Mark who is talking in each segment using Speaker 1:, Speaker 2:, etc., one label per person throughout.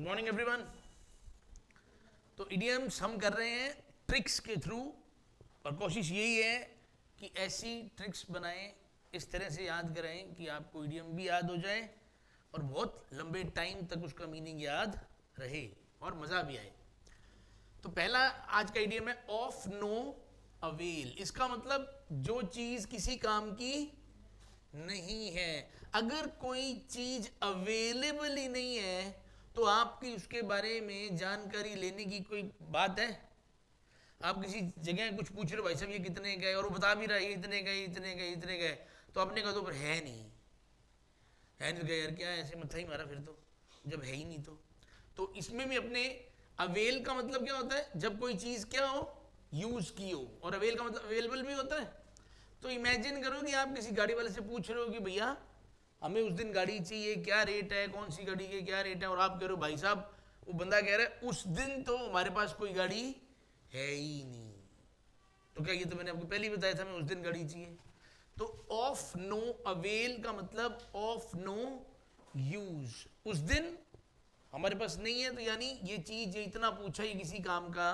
Speaker 1: Good morning everyone. तो idioms हम कर रहे हैं ट्रिक्स के थ्रू, और कोशिश यही है कि ऐसी ट्रिक्स बनाएं, इस तरह से याद कराएं कि आपको इडियम भी याद हो जाए और बहुत लंबे टाइम तक उसका मीनिंग याद रहे और मज़ा भी आए। तो पहला आज का इडियम है ऑफ नो अवेल। इसका मतलब जो चीज़ किसी काम की नहीं है। अगर कोई चीज़ अवेलेबल ही नहीं है तो आपकी उसके बारे में जानकारी लेने की कोई बात है? आप किसी जगह कुछ पूछ रहे हो, भाई साहब ये कितने गए, और वो बता भी रहा है इतने गए इतने गए इतने गए, तो आपने कहा तो पर है नहीं तो गए यार, क्या ऐसे मत्था ही मारा फिर तो, जब है ही नहीं तो इसमें भी अपने अवेल का मतलब क्या होता है? जब कोई चीज़ क्या हो, यूज की हो, और अवेल का मतलब अवेलेबल भी होता है। तो इमेजिन करो कि आप किसी गाड़ी वाले से पूछ रहे हो कि भैया हमें उस दिन गाड़ी चाहिए, क्या रेट है, कौन सी गाड़ी के क्या रेट है, और आप कह रहे हो भाई साहब, वो बंदा कह रहा है उस दिन तो हमारे पास कोई गाड़ी है ही नहीं। तो क्या, ये तो मैंने आपको पहले ही बताया था, मैं उस दिन गाड़ी चाहिए। तो ऑफ नो अवेल का मतलब ऑफ नो यूज। उस दिन हमारे पास नहीं है, तो यानी ये चीज, ये इतना पूछा, ये किसी काम का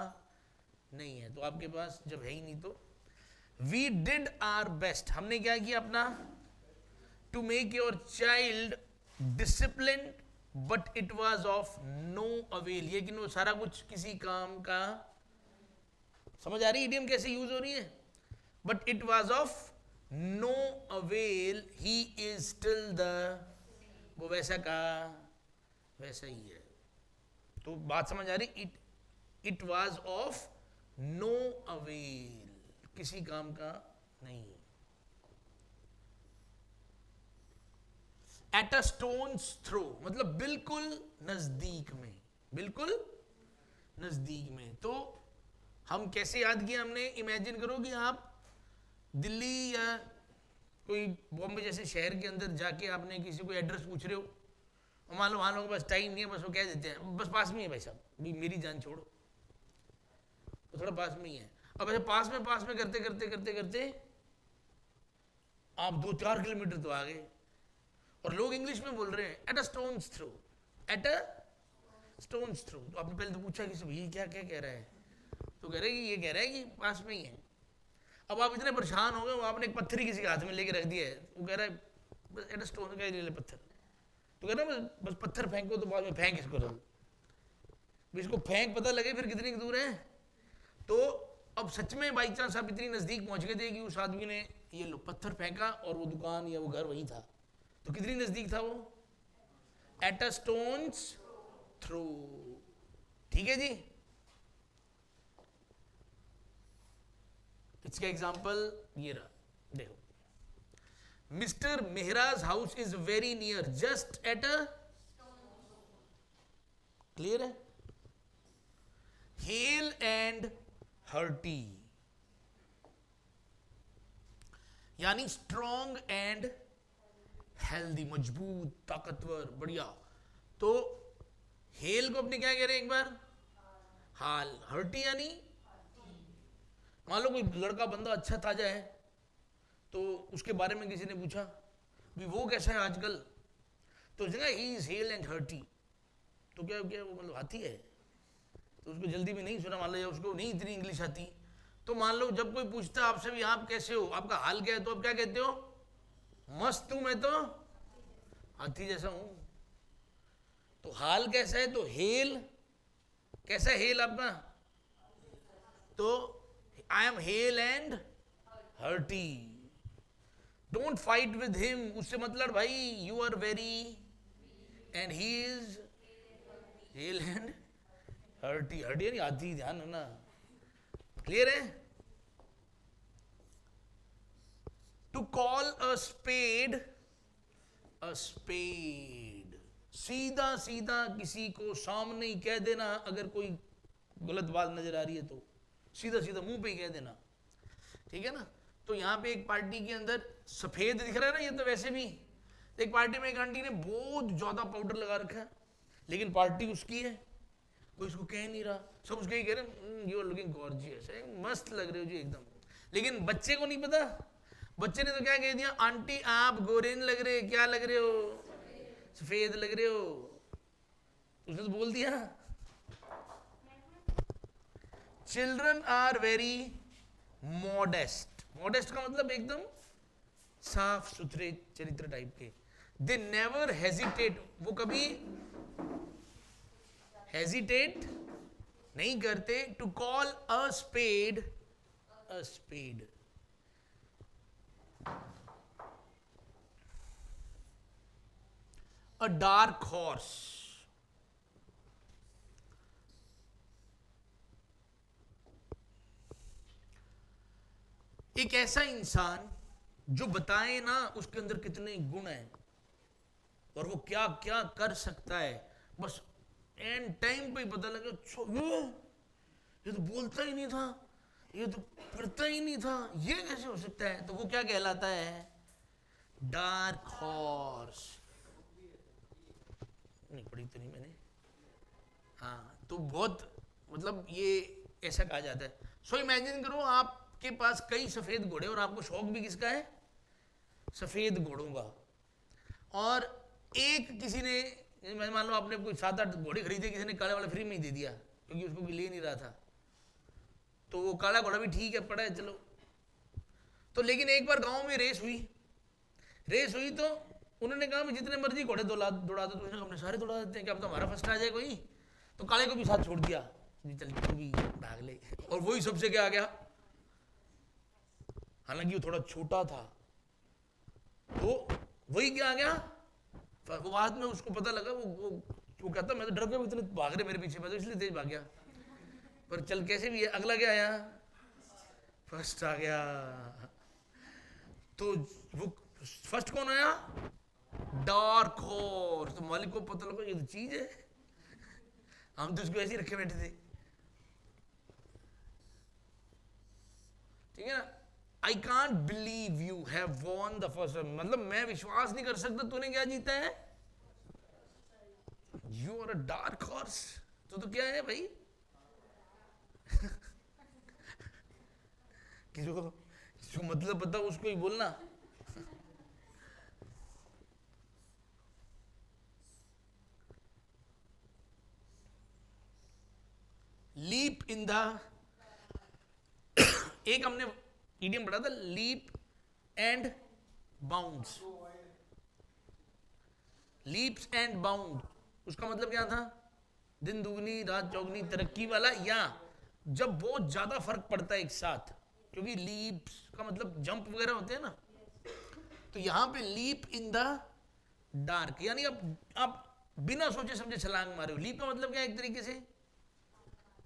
Speaker 1: नहीं है, तो आपके पास जब है ही नहीं तो वी डिड आवर बेस्ट। हमने क्या किया अपना, to make your child discipline but it was of no avail. लेकिन वो सारा कुछ किसी काम का, समझ आ रही इडियम कैसे यूज हो रही है? But it was of no avail, he is still the, वो वैसा का वैसा ही है। तो बात समझ आ रही? It was of no avail, किसी काम का नहीं। एट अ स्टोन्स थ्रो मतलब बिल्कुल नजदीक में, बिल्कुल नजदीक में। तो हम कैसे याद किया हमने? इमेजिन करो कि आप दिल्ली या कोई बॉम्बे जैसे शहर के अंदर जाके आपने किसी को एड्रेस पूछ रहे हो, और मान लो वहाँ लोगों के पास टाइम नहीं है, बस वो कह देते हैं बस पास में ही है भाई साहब, भी मेरी जान छोड़ो, तो थोड़ा पास में ही है। अब ऐसे पास में करते करते करते करते आप 2-4 किलोमीटर तो आ गए, और लोग इंग्लिश में बोल रहे हैं at a stone's throw, at a stone's throw. तो आपने पहले तो पूछा कि भैया क्या क्या कह रहा है, तो कह रहे कि ये कह रहा है कि पास में ही है। अब आप इतने परेशान हो गए, वो आपने एक पत्थर ही किसी के हाथ में लेके रख दिया है, वो कह रहा है बस एट अ स्टोन का ले ले पत्थर, तो कह रहा है बस पत्थर फेंको, तो बाद में फेंक इसको जल्द, इसको फेंक पता लगे फिर कितनी दूर है। तो अब सच में बाई चांस आप इतनी नज़दीक पहुंच गए थे कि उस आदमी ने ये लो पत्थर फेंका और वो दुकान या वो घर वही था, तो कितनी नज़दीक था वो? At a stone's throw. ठीक है जी। इसका एग्जाम्पल ये रहा, देखो, Mr Mehraj house is very near just at a, clear है? हेल एंड हर्टी यानी स्ट्रॉन्ग एंड हेल्दी, मजबूत, ताकतवर, बढ़िया। तो हेल को अपने क्या कह रहे हैं एक बार? हाल। हर्टी यानी, मान लो कोई लड़का बंदा अच्छा ताजा है, तो उसके बारे में किसी ने पूछा भी वो कैसा है आजकल, तो जगह ही इज हेल एंड हर्टी, तो क्या क्या वो मतलब हाथी है, तो उसको जल्दी में नहीं सुना, मान लो, या उसको नहीं इतनी इंग्लिश आती, तो मान लो जब कोई पूछता है आपसे भी आप कैसे हो, आपका हाल क्या है, तो आप क्या कहते हो? मस्त हूं मैं तो हाथी जैसा हूं। तो हाल कैसा है? तो हेल कैसा है? हेल आपका, तो I am hale and hearty. Don't fight with him, उससे मतलब भाई you are very, and he is hale and hearty. Hearty यानी हाथी, ध्यान रखना, क्लियर है? टू कॉल अ स्पेड सीधा सीधा किसी को सामने ही कह देना, अगर कोई गलत बात नजर आ रही है तो सीधा सीधा मुंह पे ही कह देना, ठीक है ना? तो यहाँ पे एक पार्टी के अंदर सफेद दिख रहा है ना, ये तो वैसे भी एक पार्टी में एक आंटी ने बहुत ज्यादा पाउडर लगा रखा है, लेकिन पार्टी उसकी है, कोई इसको कह नहीं रहा, सब उसके ही कह रहे यू आर लुकिंग गॉर्जियस, मस्त लग रहे हो जी एकदम। लेकिन बच्चे को नहीं पता, बच्चे ने तो क्या कह दिया, आंटी आप गोरे नहीं लग रहे, क्या लग रहे हो? सफेद लग रहे हो। उसने तो बोल दिया। Children are very modest. Modest का मतलब एकदम साफ सुथरे चरित्र टाइप के। दे नेवर हेजिटेट, वो कभी हेजिटेट नहीं करते to call a spade a spade. A dark horse, एक ऐसा इंसान जो बताए ना उसके अंदर कितने गुण हैं और वो क्या क्या कर सकता है, बस एंड टाइम पे ही पता लगा ये तो बोलता ही नहीं था, ये तो करता ही नहीं था, ये कैसे हो सकता है? तो वो क्या कहलाता है? Dark horse. नहीं पढ़ी तो नहीं मैंने। हाँ, तो बहुत मतलब ये ऐसा कहा जाता है। सो इमेजिन करो आपके पास कई सफेद घोड़े और आपको शौक भी किसका है? सफेद घोड़ों का। और एक किसी ने, मैं मान लो आपने कोई 7-8 घोड़े खरीदे, किसी ने काले वाला फ्री में ही दे दिया क्योंकि उसको कोई ले नहीं रहा था, तो वो काला घोड़ा भी ठीक है, पड़ा है, चलो। तो लेकिन एक बार गांव में रेस हुई तो उन्होंने कहा जितने मर्जी घोड़े दौड़ा दो, तो उसने अपने सारे दौड़ा देते हैं, क्या पता हमारा फर्स्ट आ जाए कोई। तो काले को भी साथ छोड़ दिया, चल तू भी भाग ले, और वही सबसे क्या आ गया। हालांकि वो थोड़ा छोटा था, तो वही क्या आ गया। वो बाद में उसको पता लगा, वो कहता मैं तो डर गया, इतने भाग रहे मेरे पीछे, मैं तो इसलिए तेज भाग गया। पर चल कैसे भी है, अगला क्या आया? फर्स्ट आ गया। तो वो फर्स्ट कौन आया? Dark horse. तो मालिक को पता लगा ये तो चीज है, हम तो उसको ऐसे ही रखे बैठे थे, ठीक है ना। I can't believe you have won the first, मतलब मैं विश्वास नहीं कर सकता तूने क्या जीता है। You are a dark horse. तो क्या है भाई? किसी को मतलब पता उसको ही बोलना। लीप इन द, एक हमने इडियम पढ़ा था, leap and bounds. Leaps and bound, उसका मतलब क्या था? दिन दुगनी रात चौगनी तरक्की वाला, या जब बहुत ज्यादा फर्क पड़ता है एक साथ, क्योंकि लीप्स का मतलब जंप वगैरह होते हैं ना, तो यहां पे लीप इन द डार्क, यानी आप बिना सोचे समझे छलांग मारे हो। लीप का मतलब क्या है? एक तरीके से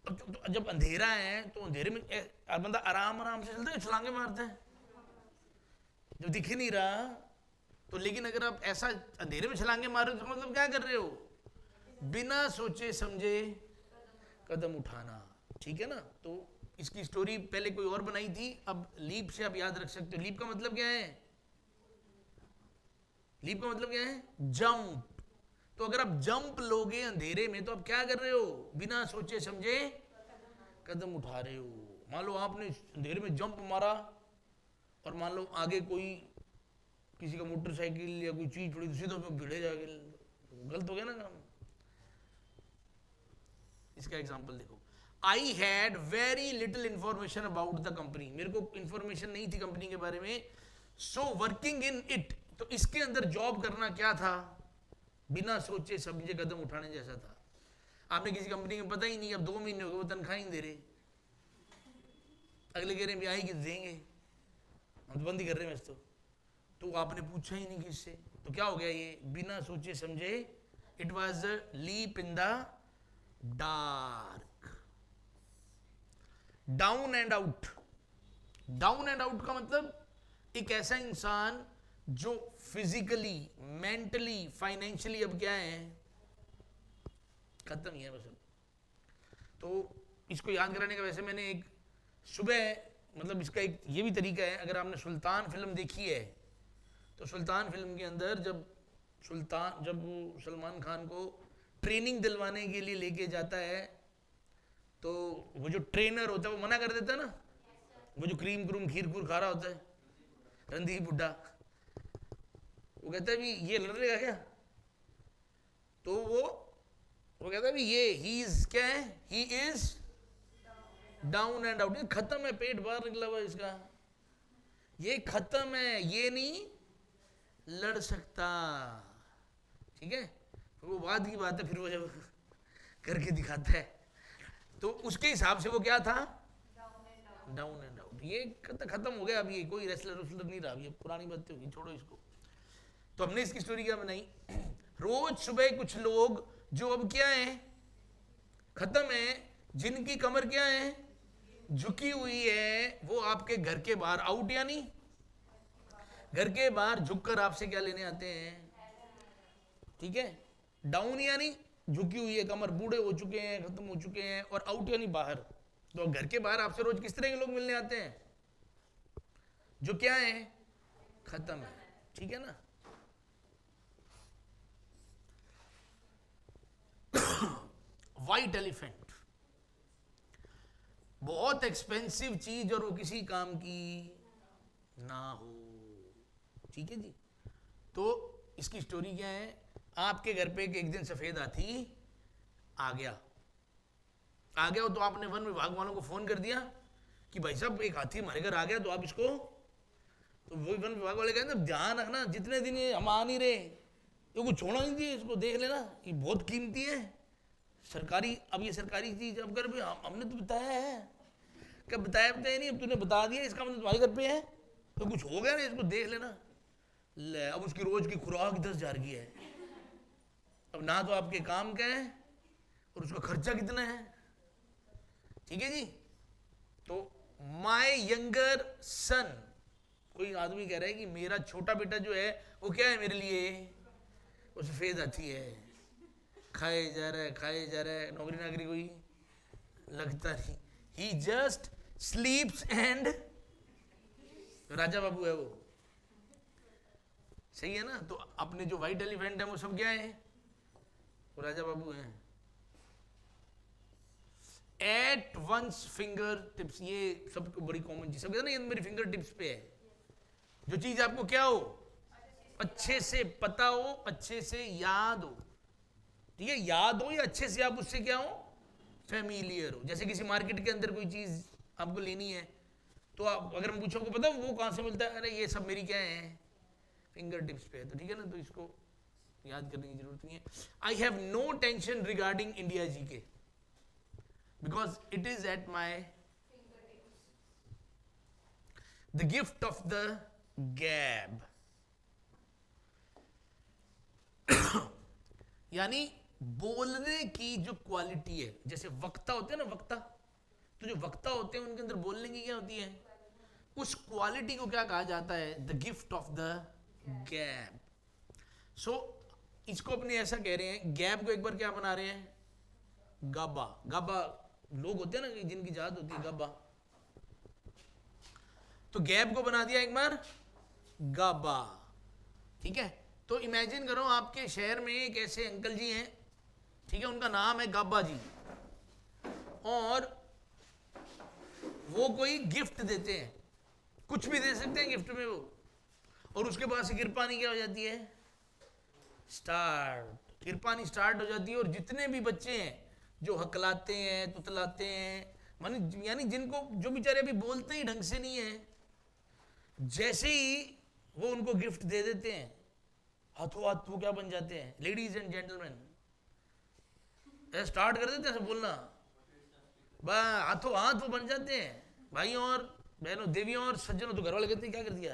Speaker 1: तो जब अंधेरा है तो अंधेरे में बंदा आराम आराम से चलता है, छलांगे मारता है जब दिख ही नहीं रहा। तो लेकिन अगर आप ऐसा अंधेरे में छलांगे मार रहे हो तो मतलब क्या कर रहे हो? बिना सोचे समझे कदम उठाना, ठीक है ना। तो इसकी स्टोरी पहले कोई और बनाई थी, अब लीप से आप याद रख सकते हो। लीप का मतलब क्या है? लीप का मतलब क्या है? जंप। तो अगर आप जंप लोगे अंधेरे में तो आप क्या कर रहे हो? बिना सोचे समझे कदम उठा रहे हो। मान लो आपने अंधेरे में जंप मारा और मान लो आगे कोई किसी का मोटरसाइकिल या कोई चीज पड़ी तो सीधा उसमें भिड़े जाके, गलत हो गया ना काम। इसका एग्जांपल देखो, I had very little information about the company, मेरे को इंफॉर्मेशन नहीं थी कंपनी के बारे में। सो वर्किंग इन इट, तो इसके अंदर जॉब करना क्या था? बिना सोचे समझे कदम उठाने जैसा था। आपने किसी कंपनी में पता ही नहीं, अब 2 महीने हो गए वो तनख्वाह ही नहीं दे रहे, अगले कह रहे हैं आएगी देंगे, हम तो बंद ही कर रहे हैं वैसे तो आपने पूछा ही नहीं किससे, तो क्या हो गया? ये बिना सोचे समझे, it was leap in the dark. Down and out, down and out का मतलब एक ऐसा इंसान जो फिजिकली, मेंटली, फाइनेंशियली अब क्या है? खत्म ही है बस। तो इसको याद कराने का वैसे मैंने एक सुबह, मतलब इसका एक ये भी तरीका है, अगर आपने सुल्तान फिल्म देखी है तो सुल्तान फिल्म के अंदर जब वो सलमान खान को ट्रेनिंग दिलवाने के लिए लेके जाता है, तो वो जो ट्रेनर होता है वो मना कर देता है ना, वो जो क्रीम क्रूम खीर खूर खा रहा होता है, रणदीप बुड्ढा, वो कहता है भी ये लड़ लेगा क्या? तो वो वो कहता है ये ही इज क्या है, he is down and out, खत्म है, पेट बाहर निकला हुआ इसका, ये खत्म है, ये नहीं लड़ सकता। ठीक है, वो बाद की बात है, फिर वो जब करके दिखाता है तो उसके हिसाब से वो क्या था, डाउन एंड आउट। ये खत्म हो गया, अब ये कोई रेसलर वेसलर नहीं रहा, ये पुरानी बातें होगी, छोड़ो इसको। तो हमने इसकी स्टोरी क्या बनाई, रोज सुबह कुछ लोग जो अब क्या है, खत्म है, जिनकी कमर क्या है, झुकी हुई है, वो आपके घर के बाहर, आउट यानी घर के बाहर झुककर आपसे क्या लेने आते हैं, ठीक है। डाउन यानी झुकी हुई है कमर, बूढ़े हो चुके हैं, खत्म हो चुके हैं, और आउट यानी बाहर। तो घर के बाहर आपसे रोज किस तरह के लोग मिलने आते हैं, जो क्या है, खत्म है, ठीक है ना। व्हाइट एलिफेंट, बहुत एक्सपेंसिव चीज और वो किसी काम की ना हो, ठीक है जी। तो इसकी स्टोरी क्या है, आपके घर पे एक दिन सफेद हाथी आ गया हो, तो आपने वन विभाग वालों को फोन कर दिया कि भाई साहब एक हाथी हमारे घर आ गया, तो आप इसको, तो वही वन विभाग वाले कहते हैं ध्यान रखना, जितने दिन ये हम आ नहीं रहे, ये कुछ छोड़ना नहीं चाहिए, इसको देख लेना, ये बहुत कीमती है, सरकारी, अब ये सरकारी चीज, अब घर पे हमने तो बताया है, क्या बताया नहीं, अब तूने बता दिया, इसका मतलब तुम्हारे घर पे है, तो कुछ हो गया ना, इसको देख लेना। ले, अब उसकी रोज की खुराक 10,000 की है, अब ना तो आपके काम का है और उसका खर्चा कितना है, ठीक है जी। तो माय यंगर सन, कोई आदमी कह रहा है कि मेरा छोटा बेटा जो है वो क्या है मेरे लिए, वो सफेद हाथी है, खाए जा रहा है, नौकरी नाकरी कोई लगता नहीं, ही जस्ट स्लीप्स एंड, राजा बाबू है वो, सही है ना। तो अपने जो व्हाइट एलिफेंट है वो सब क्या है, वो राजा बाबू हैं। एट वंस फिंगर टिप्स, ये सबको बड़ी कॉमन चीज, सब कहते ना ये मेरी फिंगर टिप्स पे है, जो चीज आपको क्या हो, अच्छे से पता हो, अच्छे से याद हो, ठीक है, याद हो या अच्छे से आप उससे क्या हो, फैमिलियर हो। जैसे किसी मार्केट के अंदर कोई चीज आपको लेनी है, तो आप अगर हम पूछो को पता वो कहां से मिलता है, अरे ये सब मेरी क्या है, फिंगर टिप्स पे है, तो ठीक है ना, तो इसको याद करने की जरूरत नहीं है। I have no tension regarding India ji के, because it is at my the gift of the gab, यानी बोलने की जो क्वालिटी है, जैसे वक्ता होते हैं ना, वक्ता, तो जो वक्ता होते हैं उनके अंदर बोलने की क्या होती है, उस क्वालिटी को क्या कहा जाता है, द गिफ्ट ऑफ द गैब। सो इसको अपने ऐसा कह रहे हैं, गैब को एक बार क्या बना रहे हैं, गाबा। गाबा लोग होते हैं ना जिनकी जात होती है गाबा, तो गैब को बना दिया एक बार गाबा, ठीक है। तो इमेजिन करो आपके शहर में एक ऐसे अंकल जी हैं, ठीक है, उनका नाम है गाबा जी, और वो कोई गिफ्ट देते हैं, कुछ भी दे सकते हैं गिफ्ट में वो, और उसके बाद से किरपानी क्या हो जाती है, स्टार्ट, किरपानी स्टार्ट हो जाती है, और जितने भी बच्चे हैं जो हकलाते हैं, तुतलाते हैं, मानी यानी जिनको, जो बेचारे अभी बोलते ही ढंग से नहीं है, जैसे ही वो उनको गिफ्ट दे देते हैं, हाथों हाथ वो क्या बन जाते हैं, लेडीज एंड जेंटलमैन, ऐसा स्टार्ट कर देते हैं ऐसे बोलना, हाथों हाथ वो बन जाते हैं, भाइयों और बहनों, देवियों और सज्जनों। तो घर वाले कहते हैं क्या कर दिया,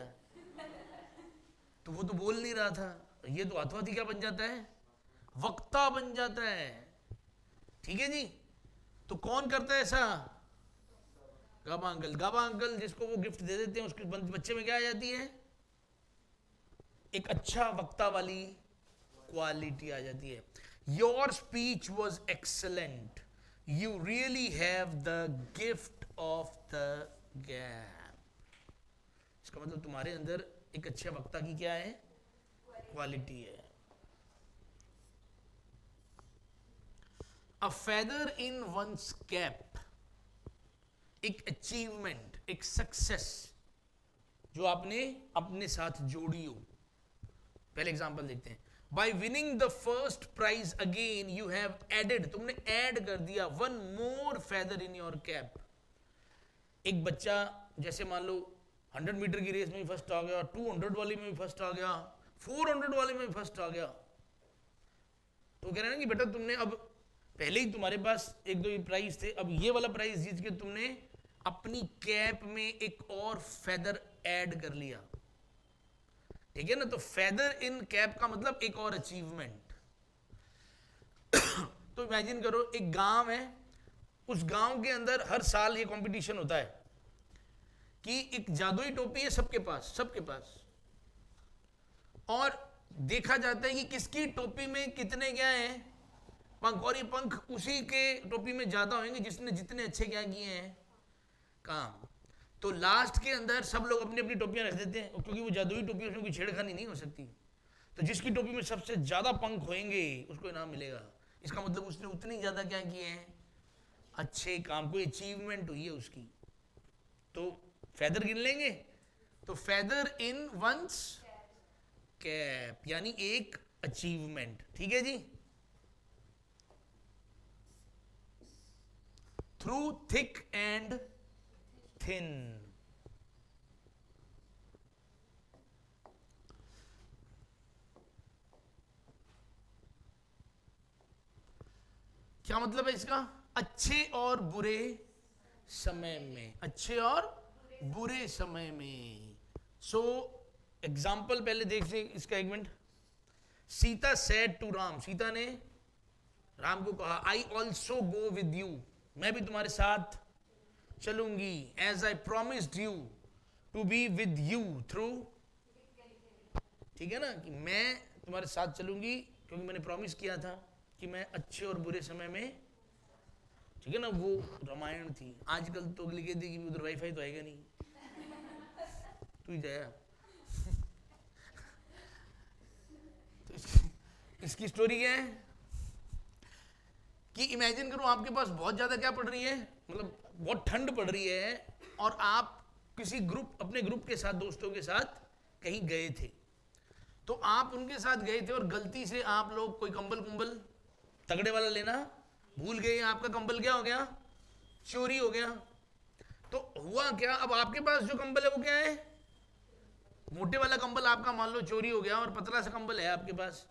Speaker 1: तो वो तो बोल नहीं रहा था, ये तो हाथों हाथ ही क्या बन जाता है, वक्ता बन जाता है, ठीक है जी। तो कौन करता है ऐसा, गाबा अंकल। गाबा अंकल जिसको वो गिफ्ट दे देते हैं, उसके बच्चे में क्या आ जाती है, एक अच्छा वक्ता वाली क्वालिटी आ जाती है। Your speech was excellent, you really have the gift of the gap. इसका मतलब तुम्हारे अंदर एक अच्छे वक्ता की क्या है, क्वालिटी है। A feather in one's cap, एक अचीवमेंट, एक सक्सेस जो आपने अपने साथ जोड़ी हो। पहले एग्जांपल देखते हैं, by winning the first prize again you have added, तुमने ऐड कर दिया one more feather in your cap. एक बच्चा जैसे मान लो 100 मीटर की रेस में भी फर्स्ट आ गया, 200 वाली में भी फर्स्ट आ गया, 400 वाले में भी फर्स्ट आ गया, तो कह रहे हैं ना कि बेटा तुमने अब पहले ही तुम्हारे पास एक दो प्राइज थे, अब ये वाला प्राइज जीत के तुमने अपनी कैप में एक और फेदर ऐड कर लिया, ठीक है ना। तो फेदर इन कैप का मतलब एक और अचीवमेंट। तो इमेजिन करो एक गांव है, उस गांव के अंदर हर साल ये कंपटीशन होता है कि एक जादुई टोपी है सबके पास, और देखा जाता है कि किसकी टोपी में कितने क्या है पंख, और ये पंख उसी के टोपी में ज्यादा होंगे जिसने जितने अच्छे क्या किए हैं काम। तो लास्ट के अंदर सब लोग अपनी अपनी टोपियां रख देते हैं, क्योंकि वो जादुई टोपी है, उसमें कोई छेड़खानी नहीं हो सकती। तो जिसकी टोपी में सबसे ज्यादा पंख होंगे उसको इनाम मिलेगा। इसका मतलब उसने उतनी ज्यादा क्या किए हैं अच्छे काम, कोई अचीवमेंट हुई है उसकी। तो फेदर गिन लेंगे, तो फेदर इन वंस कैप यानी एक अचीवमेंट, ठीक है जी। थ्रू थिक एंड थिन, क्या मतलब है इसका? अच्छे और बुरे समय में, अच्छे और बुरे समय में। सो एग्जाम्पल पहले देख लें इसका एक मिनट। सीता सेड टू राम, सीता ने राम को कहा I also go with you, मैं भी तुम्हारे साथ चलूंगी। As I promised you to be with you through, ठीक है ना, कि मैं तुम्हारे साथ चलूंगी क्योंकि मैंने प्रॉमिस किया था कि मैं अच्छे और बुरे समय में, ठीक है ना। वो रामायण थी। आजकल तो लिखे थी कि उधर वाईफाई तो आएगा नहीं, तू ही जाया। तो इसकी स्टोरी क्या है कि इमेजिन करो आपके पास बहुत ज्यादा क्या पड़ रही है, मतलब बहुत ठंड पड़ रही है, और आप किसी ग्रुप, अपने ग्रुप के साथ, दोस्तों के साथ कहीं गए थे। तो आप उनके साथ गए थे और गलती से आप लोग कोई कंबल तगड़े वाला लेना भूल गए, आपका कंबल क्या हो गया, चोरी हो गया। तो हुआ क्या, अब आपके पास जो कंबल है वो क्या है, मोटे वाला कंबल आपका मान लो चोरी हो गया, और पतला सा कंबल है आपके पास।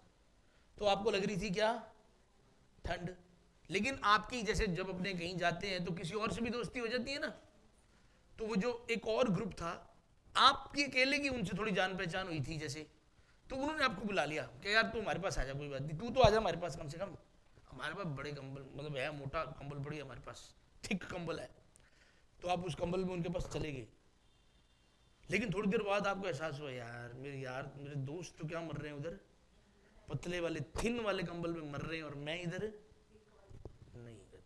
Speaker 1: तो आपको लग रही थी क्या, ठंड। लेकिन आपकी जैसे जब अपने कहीं जाते हैं तो किसी और से भी दोस्ती हो जाती है ना, तो वो जो एक और ग्रुप था, आपकी अकेले की उनसे थोड़ी जान पहचान हुई थी जैसे, तो उन्होंने आपको बुला लिया कि यार तू हमारे पास आ जा, कोई बात नहीं, तू तो आ जा हमारे पास, कम से कम हमारे पास बड़े कंबल, मतलब है मोटा कंबल पड़ी हमारे पास, थिक कंबल है। तो आप उस कंबल में उनके पास चले गए। लेकिन थोड़ी देर बाद आपको एहसास हुआ यार मेरे दोस्त तो क्या मर रहे हैं उधर पतले वाले थिन वाले कंबल में मर रहे हैं, और मैं इधर नहीं। तो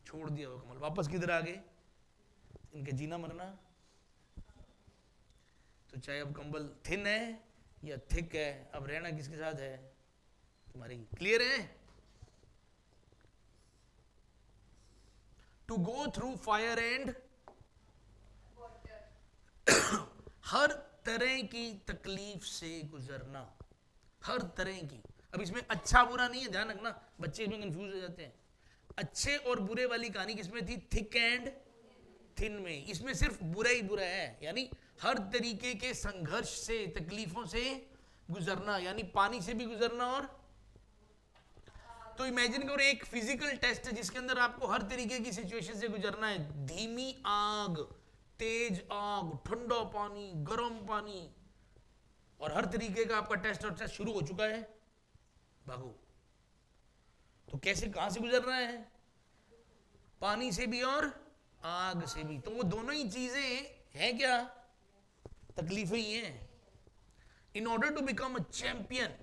Speaker 1: छोड़ दिया वो कंबल, वापस किधर आ गए, इनके जीना मरना। तो चाहे अब कंबल थिन है या थिक है, अब रहना किसके साथ है, तुम्हारी। क्लियर है? To go through fire and हर तरह की तकलीफ से गुजरना, हर तरह की। अब इसमें अच्छा बुरा नहीं है, ध्यान रखना, बच्चे इसमें कंफ्यूज हो जाते हैं। अच्छे और बुरे वाली कहानी किसमें थी, थिक एंड थिन में। इसमें सिर्फ बुरा ही बुरा है, यानी हर तरीके के संघर्ष से, तकलीफों से गुजरना, यानी पानी से भी गुजरना। और तो इमेजिन करो एक फिजिकल टेस्ट है जिसके अंदर आपको हर तरीके की सिचुएशन से गुजरना है। धीमी आग, तेज आग, ठंडा पानी, गर्म पानी, और हर तरीके का आपका टेस्ट और टेस्ट शुरू हो चुका है। भागो। तो कैसे, कहां से गुजरना है, पानी से भी और आग से भी। तो वो दोनों ही चीजें हैं क्या, तकलीफें ही हैं। In order to become a champion,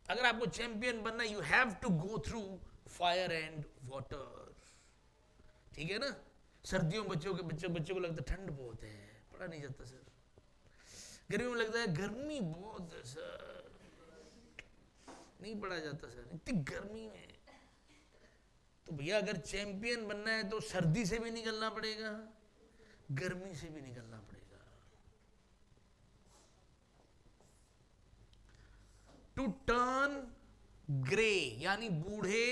Speaker 1: अगर आपको चैंपियन बनना, you have to go through fire and water, ठीक है ना। सर्दियों बच्चों को लगता है ठंड बहुत है, पढ़ा नहीं जाता सर। गर्मियों में लगता है गर्मी बहुत है सर, नहीं पढ़ा जाता सर, इतनी गर्मी में। तो भैया अगर चैंपियन बनना है तो सर्दी से भी निकलना पड़ेगा, गर्मी से भी निकलना पड़ेगा। टू टर्न ग्रे यानी बूढ़े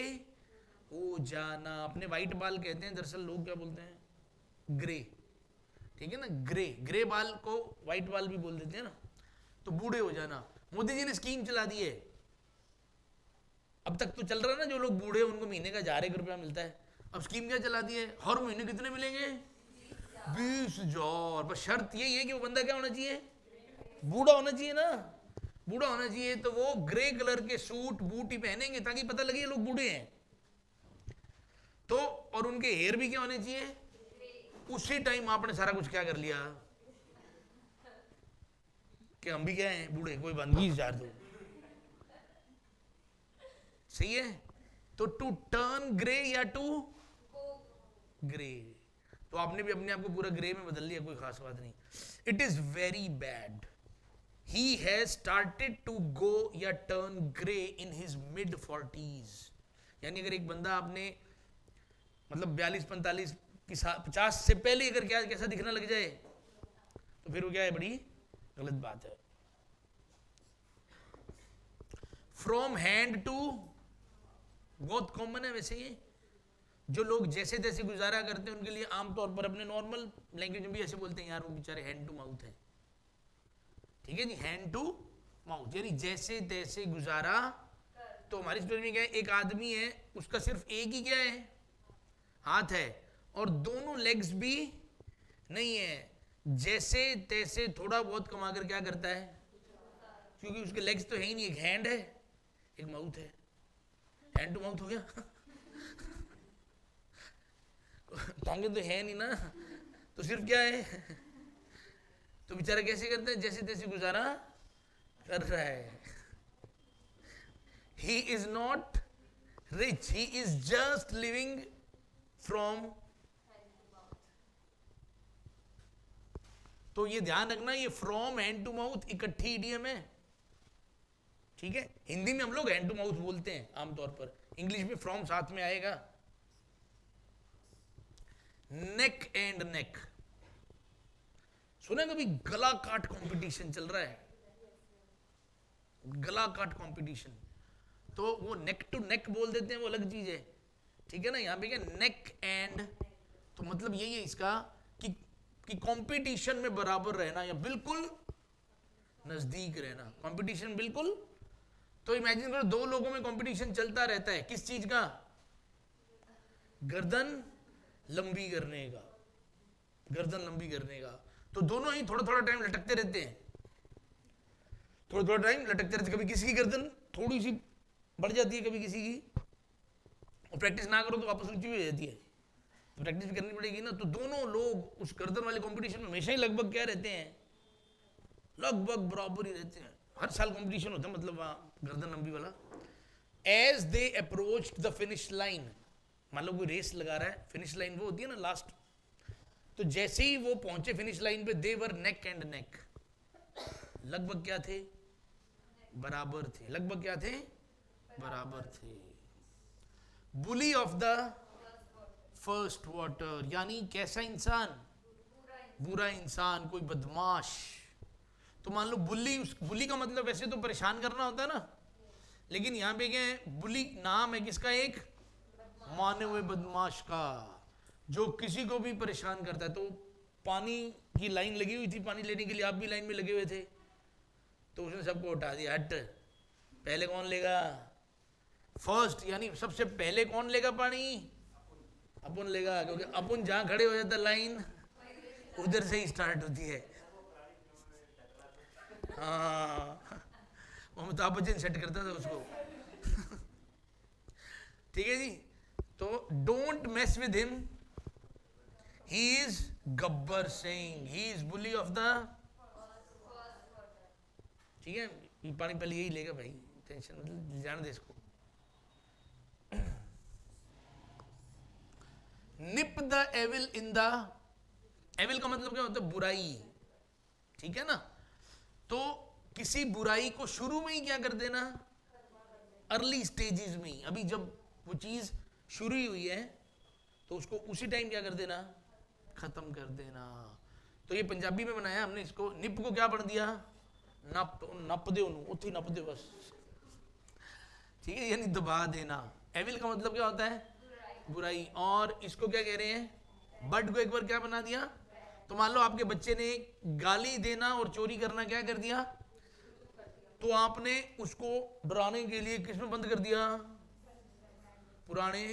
Speaker 1: हो जाना। अपने वाइट बाल कहते हैं, दरअसल लोग क्या बोलते हैं, ग्रे। ठीक है ना, ग्रे, ग्रे बाल को व्हाइट बाल भी बोल देते हैं ना। तो बूढ़े हो जाना। मोदी जी ने स्कीम चला दी है, अब तक तो चल रहा है ना, जो लोग बूढ़े हैं उनको महीने का 1000 मिलता है। अब स्कीम क्या चला दी है, हर महीने कितने मिलेंगे, 20,000। बस शर्त यही है कि वो बंदा क्या होना चाहिए, बूढ़ा होना चाहिए ना। बूढ़ा होना चाहिए तो वो ग्रे कलर के सूट बूट ही पहनेंगे ताकि पता लगे ये लोग बूढ़े हैं। तो और उनके हेयर भी क्या होने चाहिए, उसी टाइम आपने सारा कुछ क्या कर लिया कि हम भी क्या हैं, बूढ़े, कोई बंद 20,000 दो। सही है। तो टू टर्न ग्रे या टू ग्रे, तो आपने भी अपने आप को पूरा ग्रे में बदल लिया, कोई खास बात नहीं। It is very bad, he has started to go या turn grey in his mid 40s। यानी अगर एक बंदा आपने मतलब 42-45 की 50 से पहले अगर क्या कैसा दिखना लग जाए तो फिर वो क्या है, बड़ी गलत बात है। फ्रॉम हैंड टू, बहुत कॉमन है वैसे ये, जो लोग जैसे तैसे गुजारा करते हैं उनके लिए आमतौर पर अपने नॉर्मल लैंग्वेज में भी ऐसे बोलते हैं, यार वो बेचारे हैंड टू माउथ है। ठीक है जी, हैंड टू माउथ यानी जैसे तैसे गुजारा। तो हमारी स्टोरी में क्या है, एक आदमी है, उसका सिर्फ एक ही क्या है, हाथ है, और दोनों लेग्स भी नहीं है। जैसे तैसे थोड़ा बहुत कमा कर क्या करता है, क्योंकि उसके लेग्स तो है ही नहीं, एक हैंड है एक माउथ है, हैंड टू माउथ हो गया। टांगे तो है नहीं ना, तो सिर्फ क्या है, तो बेचारा कैसे करता है, जैसे तैसे गुजारा कर रहा है। He is not rich, he is just living from. तो ये ध्यान रखना, ये फ्रॉम हैंड टू माउथ इकट्ठी इडियम है। ठीक है, हिंदी में हम लोग हैंड टू माउथ बोलते हैं आमतौर पर, इंग्लिश में फ्रॉम साथ में आएगा। नेक एंड नेक, सुना कभी, गला काट कंपटीशन चल रहा है, गला काट कंपटीशन। तो वो नेक टू नेक बोल देते हैं, वो अलग चीज है। ठीक है ना, यहां पे क्या नेक एंड, तो मतलब यही है इसका कि कंपटीशन में बराबर रहना या बिल्कुल नजदीक रहना। कंपटीशन बिल्कुल, तो इमेजिन करो दो लोगों में कंपटीशन चलता रहता है, किस चीज का, गर्दन लंबी करने का, गर्दन लंबी करने का। तो दोनों ही थोड़ा थोड़ा टाइम लटकते रहते हैं, थोड़ा थोड़ा टाइम लटकते रहते, कभी किसी की गर्दन थोड़ी सी बढ़ जाती है, कभी किसी की, और प्रैक्टिस ना करो तो वापस ऊंची हो जाती है, तो प्रैक्टिस भी करनी पड़ेगी ना। तो दोनों लोग उस गर्दन वाले कंपटीशन में हमेशा ही लगभग क्या रहते हैं, लगभग बराबर ही रहते हैं। हर साल कंपटीशन होता है, मतलब वहाँ गर्दन लंबी वाला। As they approach the finish line, मान लो कोई रेस लगा रहा है, फिनिश लाइन वो होती है ना लास्ट, तो जैसे ही वो पहुंचे फिनिश लाइन पे, दे वर नेक एंड नेक, लगभग क्या थे, बराबर थे, लगभग क्या थे, बराबर थे। बुली ऑफ द फर्स्ट वाटर, यानी कैसा इंसान, बुरा इंसान, कोई बदमाश। तो मान लो बुली, बुली का मतलब वैसे तो परेशान करना होता है ना, लेकिन यहाँ पे क्या है, बुली नाम है किसका, एक माने हुए बदमाश का, जो किसी को भी परेशान करता है। तो पानी की लाइन लगी हुई थी, पानी लेने के लिए आप भी लाइन में लगे हुए थे, तो उसने सबको उठा दिया, हट, पहले कौन लेगा, फर्स्ट, यानी सबसे पहले कौन लेगा पानी, अपन लेगा, क्योंकि अपन जहां खड़े हो जाता लाइन उधर से ही स्टार्ट होती है। हाँ, अमिताभ बच्चन सेट करता था उसको। ठीक है जी, तो don't mess with him, he is Gabbar Singh, he is bully of the. ठीक है, ये पानी पहले यही लेगा भाई, टेंशन मतलब जान दे इसको। Nip the evil in the, evil का मतलब क्या होता है, बुराई। ठीक है ना, तो किसी बुराई को शुरू में ही क्या कर देना, अर्ली स्टेजेस में ही, अभी जब वो चीज शुरू ही हुई है तो उसको उसी टाइम क्या कर देना, खत्म कर देना। तो ये पंजाबी में बनाया हमने इसको, निप को क्या पढ़ दिया, नप, नप दे उन्होंने, उत्थे नप दे बस, ठीक है, यानी दबा देना। एविल का मतलब क्या होता है? बुराई। और इसको क्या कह रहे हैं? बड को एक बार क्या बना दिया? तो मान लो आपके बच्चे ने गाली देना और चोरी करना क्या कर दिया, तो आपने उसको डराने के लिए किसमें बंद कर दिया? पुराने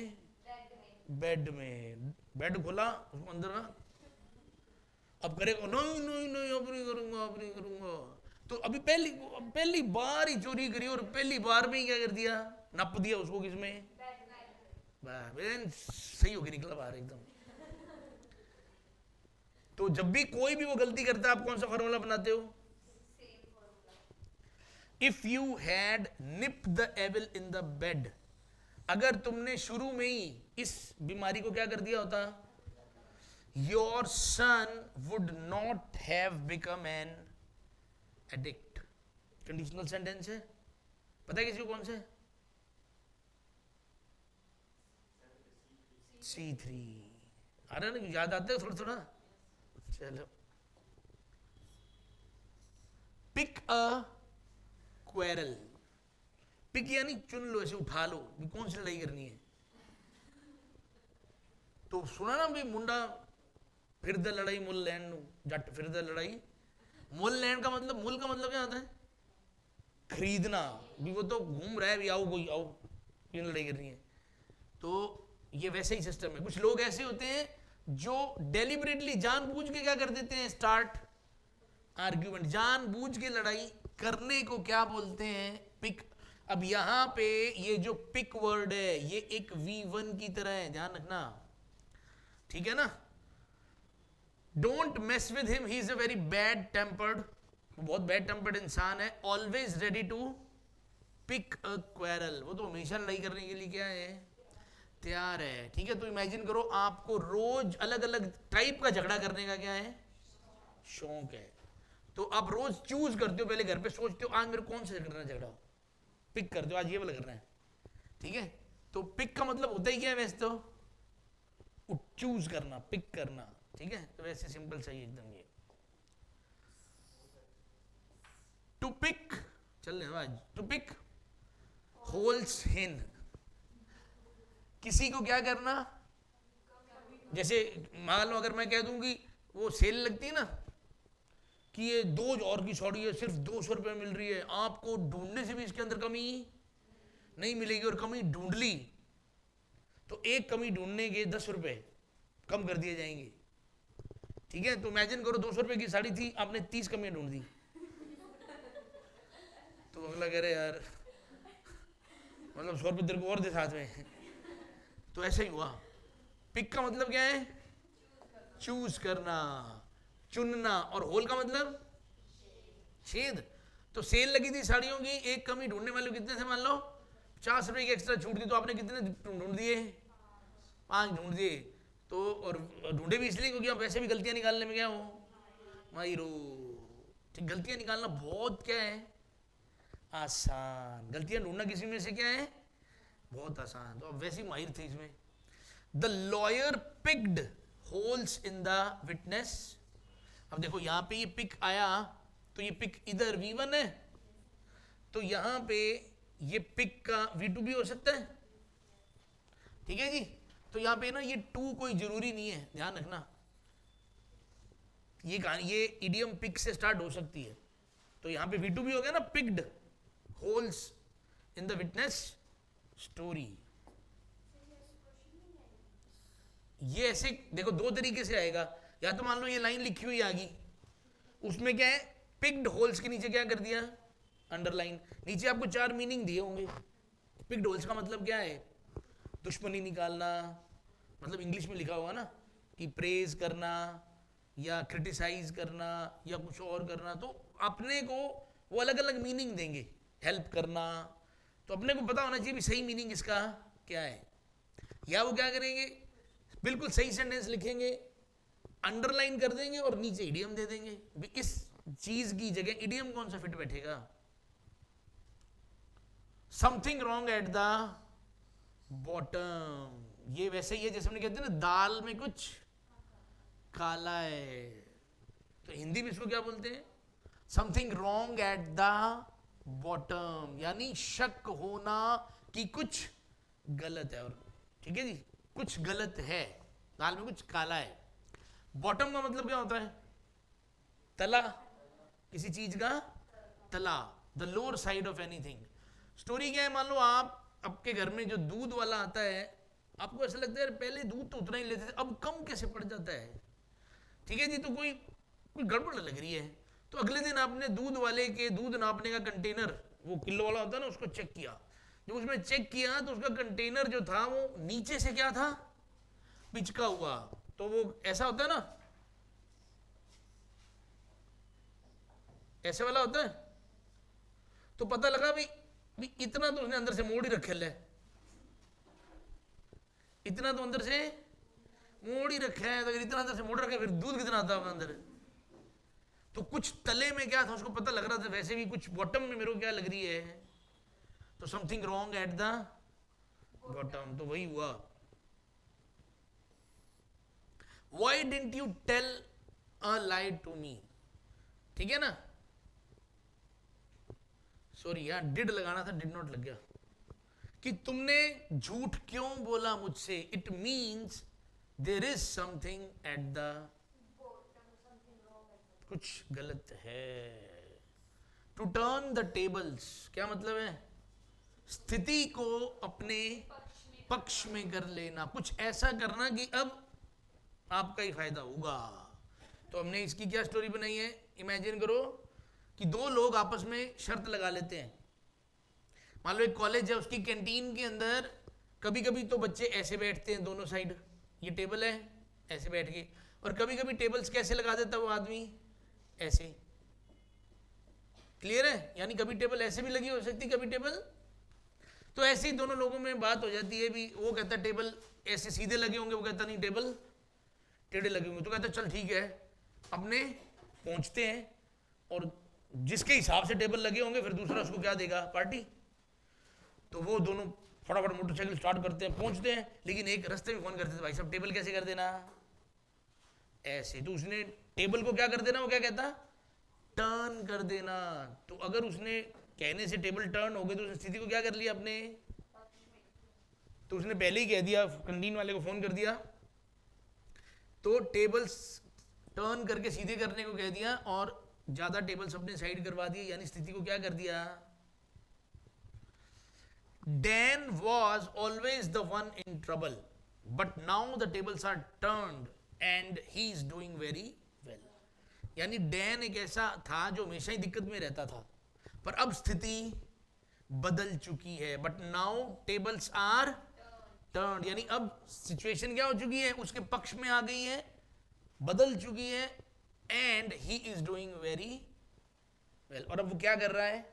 Speaker 1: बेड में। बेड खोला, उसको अंदर ना, अब करेगा नहीं नहीं नहीं, अब नहीं करूंगा, अब नहीं करूंगा। तो अभी पहली बार ही चोरी करी और पहली बार में ही क्या कर दिया? नप दिया उसको किसमें? सही होके निकला बाहर एकदम। तो जब भी कोई भी वो गलती करता है, आप कौन सा फॉर्मूला बनाते हो? If you had nip the evil in the bed, अगर तुमने शुरू में ही इस बीमारी को क्या कर दिया होता, your son would not have become an addict. Conditional sentence है, पता है किसी को कौन से? C3। आ रहा है ना, याद आता है थोड़ा थोड़ा। चलो, पिक अ क्वेरल। पिक यानी चुन लो, ऐसे उठा लो, भी कौन सी लड़ाई करनी है। तो सुना ना भी, मुंडा फिर द लड़ाई मुल लैंड नू, जट फिर द लड़ाई मुल लैंड का मतलब, मुल का मतलब क्या होता है? खरीदना। भी वो तो घूम रहा है, भी आओ कोई आओ, ये लड़ाई करनी है। तो ये वैसे ही सिस्टम है। कुछ लोग ऐसे होते हैं जो डेलिबरेटली जानबूझ के क्या कर देते हैं, स्टार्ट आर्ग्यूमेंट, जानबूझ के लड़ाई करने को क्या बोलते हैं? पिक। अब यहां पे ये जो पिक वर्ड है, ये एक V1 की तरह है, ध्यान रखना, ठीक है ना। Don't mess with him, he is a very bad tempered, बहुत बैड टेम्पर्ड इंसान है। Always ready to pick a quarrel, वो तो हमेशा लड़ाई करने के लिए क्या है, तैयार है। ठीक है, तो इमेजिन करो आपको रोज अलग अलग टाइप का झगड़ा करने का क्या है, शौक है। तो आप रोज चूज करते हो, पहले घर पे सोचते हो आज मेरे कौन सा करना है झगड़ा, पिक करते हो आज ये वाला करना है। ठीक है, तो पिक का मतलब होता ही क्या है वैसे तो चूज करना, पिक करना। ठीक है, तो वैसे सिंपल सही एकदम ये टू पिक। चल रहे आज टू पिक होल्स इन, किसी को क्या करना। जैसे मान लो अगर मैं कह दूंगी वो सेल लगती है ना कि ये 2000 की साड़ी है, सिर्फ 200 रुपये मिल रही है, आपको ढूंढने से भी इसके अंदर कमी नहीं मिलेगी, और कमी ढूंढ ली तो एक कमी ढूंढने के 10 रुपये कम कर दिए जाएंगे। ठीक है, तो इमेजिन करो 200 रुपये की साड़ी थी, आपने 30 कमियां ढूंढ दी, तो अगला कह रहे यार मतलब 100 रुपये तेरे को और दे साथ में। तो ऐसा ही हुआ। पिक का मतलब क्या है, चूज करना, चुनना, और होल का मतलब छेद। तो सेल लगी थी साड़ियों की, एक कमी ढूंढने वाले कितने थे, मान लो 50 रुपए की एक्स्ट्रा छूट दी, तो आपने कितने ढूंढ दिए, 5 ढूंढ दिए। तो और ढूंढे भी इसलिए क्योंकि आप वैसे भी गलतियां निकालने में क्या हो माहिरो। ठीक, गलतियां निकालना बहुत क्या है, आसान। गलतियां ढूंढना किसी में से क्या है, बहुत आसान। तो अब वैसे ही माहिर थे इसमें। The lawyer picked holes in the witness. अब देखो यहां पे ये पिक आया, तो ये पिक इधर V1 है, तो यहां पे ये पिक का V2 भी हो सकता है। ठीक है जी, तो यहां पे ना ये 2 कोई जरूरी नहीं है, ध्यान रखना। ये इडियम पिक से स्टार्ट हो सकती है, तो यहां पे V2 भी हो गया ना, picked holes in the witness story. ये ऐसे देखो 2 तरीके से आएगा, या तो मान लो ये लाइन लिखी हुई आ गई, उसमें क्या है, पिक्ड होल्स के नीचे क्या कर दिया, अंडरलाइन। नीचे आपको 4 मीनिंग दिए होंगे। पिक्ड होल्स का मतलब क्या है, दुश्मनी निकालना, मतलब इंग्लिश में लिखा होगा ना कि प्रेज करना या क्रिटिसाइज करना या कुछ और करना, तो अपने को वो अलग अलग मीनिंग देंगे। हेल्प करना, तो अपने को पता होना चाहिए भी सही मीनिंग इसका क्या है। या वो क्या करेंगे, बिल्कुल सही सेंटेंस लिखेंगे, अंडरलाइन कर देंगे और नीचे इडियम दे देंगे। इस चीज की जगह इडियम कौन सा फिट बैठेगा, something wrong at the bottom. ये वैसे ही है जैसे हमने कहते हैं ना दाल में कुछ काला है, तो हिंदी में इसको क्या बोलते हैं, something wrong at the bottom, यानी शक होना कि कुछ गलत है, और ठीक है जी, कुछ गलत है, दाल में कुछ काला है। बॉटम का मतलब क्या होता है? तला, किसी चीज का तला, the lower side of anything. Story क्या है, मान लो आप आपके घर में जो दूध वाला आता है, आपको ऐसा लगता है पहले दूध तो उतना ही लेते थे, अब कम कैसे पड़ जाता है, ठीक है जी, तो कोई कोई गड़बड़ लग रही है। तो अगले दिन आपने दूध वाले के दूध नापने का कंटेनर, वो किलो वाला होता है ना, उसको चेक किया। जब उसमें चेक किया तो उसका कंटेनर जो था वो नीचे से क्या था, पिचका हुआ। तो वो ऐसा होता है ना, ऐसे वाला होता है। तो पता लगा भी इतना तो उसने अंदर से मोड़ ही रखे है, इतना तो अंदर से मोड़ ही रखा है। तो अगर इतना अंदर से मोड़ रखा है, फिर दूध कितना आता होगा अंदर। तो कुछ तले में क्या था उसको पता लग रहा था, वैसे भी कुछ बॉटम में मेरे को क्या लग रही है, तो something wrong at the bottom. तो वही हुआ। Why didn't you tell a lie to me? ठीक है ना, सॉरी यार, डिड लगाना था, डिड नॉट लग गया। कि तुमने झूठ क्यों बोला मुझसे, it means there is something at the, कुछ गलत है। टू टर्न द टेबल्स क्या मतलब है, स्थिति को अपने पक्ष में कर लेना, कुछ ऐसा करना कि अब आपका ही फायदा होगा। तो हमने इसकी क्या स्टोरी बनाई है, इमेजिन करो कि दो लोग आपस में शर्त लगा लेते हैं। मान लो एक कॉलेज है, उसकी कैंटीन के अंदर कभी कभी तो बच्चे ऐसे बैठते हैं दोनों साइड, ये टेबल है ऐसे बैठ के, और कभी कभी टेबल्स कैसे लगा देता वो आदमी, ऐसे। क्लियर है, यानी कभी टेबल ऐसे भी लगी हो सकती, कभी टेबल। तो ऐसे ही दोनों लोगों में बात हो जाती है, भी वो कहता है टेबल ऐसे सीधे लगे होंगे, वो कहता नहीं टेबल टेढ़े लगे होंगे। तो कहता चल ठीक है, अपने पहुंचते हैं, और जिसके हिसाब से टेबल लगे होंगे फिर दूसरा उसको क्या देगा, पार्टी। तो वो दोनों फटाफट मोटरसाइकिल स्टार्ट करते हैं, पहुंचते हैं। लेकिन एक रास्ते में फोन करते थे, भाई साहब टेबल कैसे कर देना, ऐसे। तो उसने टेबल को क्या कर देना, वो क्या कहता, टर्न कर देना। तो अगर उसने कहने से टेबल टर्न हो गई तो उसने स्थिति को क्या कर लिया अपने, तो उसने पहले ही कह दिया, कैंटीन वाले को फोन कर दिया, तो टेबल्स टर्न करके सीधे करने को कह दिया, और ज्यादा टेबल्स अपने साइड करवा दिए, यानी स्थिति को क्या कर दिया। Dan was always the one in trouble, but now the tables are turned and he is doing very well. यानी डैन एक ऐसा था जो हमेशा ही दिक्कत में रहता था, पर अब स्थिति बदल चुकी है। But now tables are turned, यानी अब सिचुएशन क्या हो चुकी है, उसके पक्ष में आ गई है, बदल चुकी है। And he is doing very well, और अब वो क्या कर रहा है,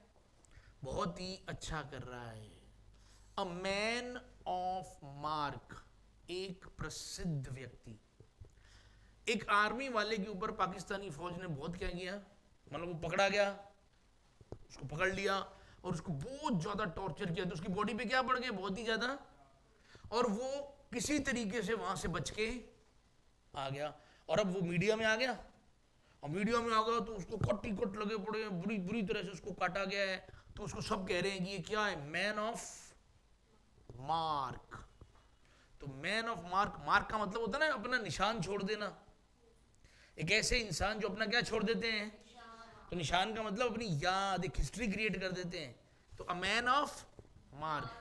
Speaker 1: बहुत ही अच्छा कर रहा है। अ मैन ऑफ मार्क, एक प्रसिद्ध व्यक्ति। एक आर्मी वाले के ऊपर पाकिस्तानी फौज ने बहुत क्या किया, मतलब वो पकड़ा गया, उसको पकड़ लिया और उसको बहुत ज्यादा टॉर्चर किया। तो उसकी बॉडी पे क्या पड़ गया, बहुत ही ज्यादा, और वो किसी तरीके से वहां से बच के आ गया। और अब वो मीडिया में आ गया, और मीडिया में आ गया तो उसको कट ही कट लगे पड़े हैं, बुरी बुरी तरह से उसको काटा गया है। तो उसको सब कह रहे हैं कि ये क्या है, मैन ऑफ मार्क। तो मैन ऑफ मार्क, मार्क का मतलब होता है ना अपना निशान छोड़ देना। एक ऐसे इंसान जो अपना क्या छोड़ देते हैं, तो निशान का मतलब अपनी याद, एक हिस्ट्री क्रिएट कर देते हैं। तो a man of mark,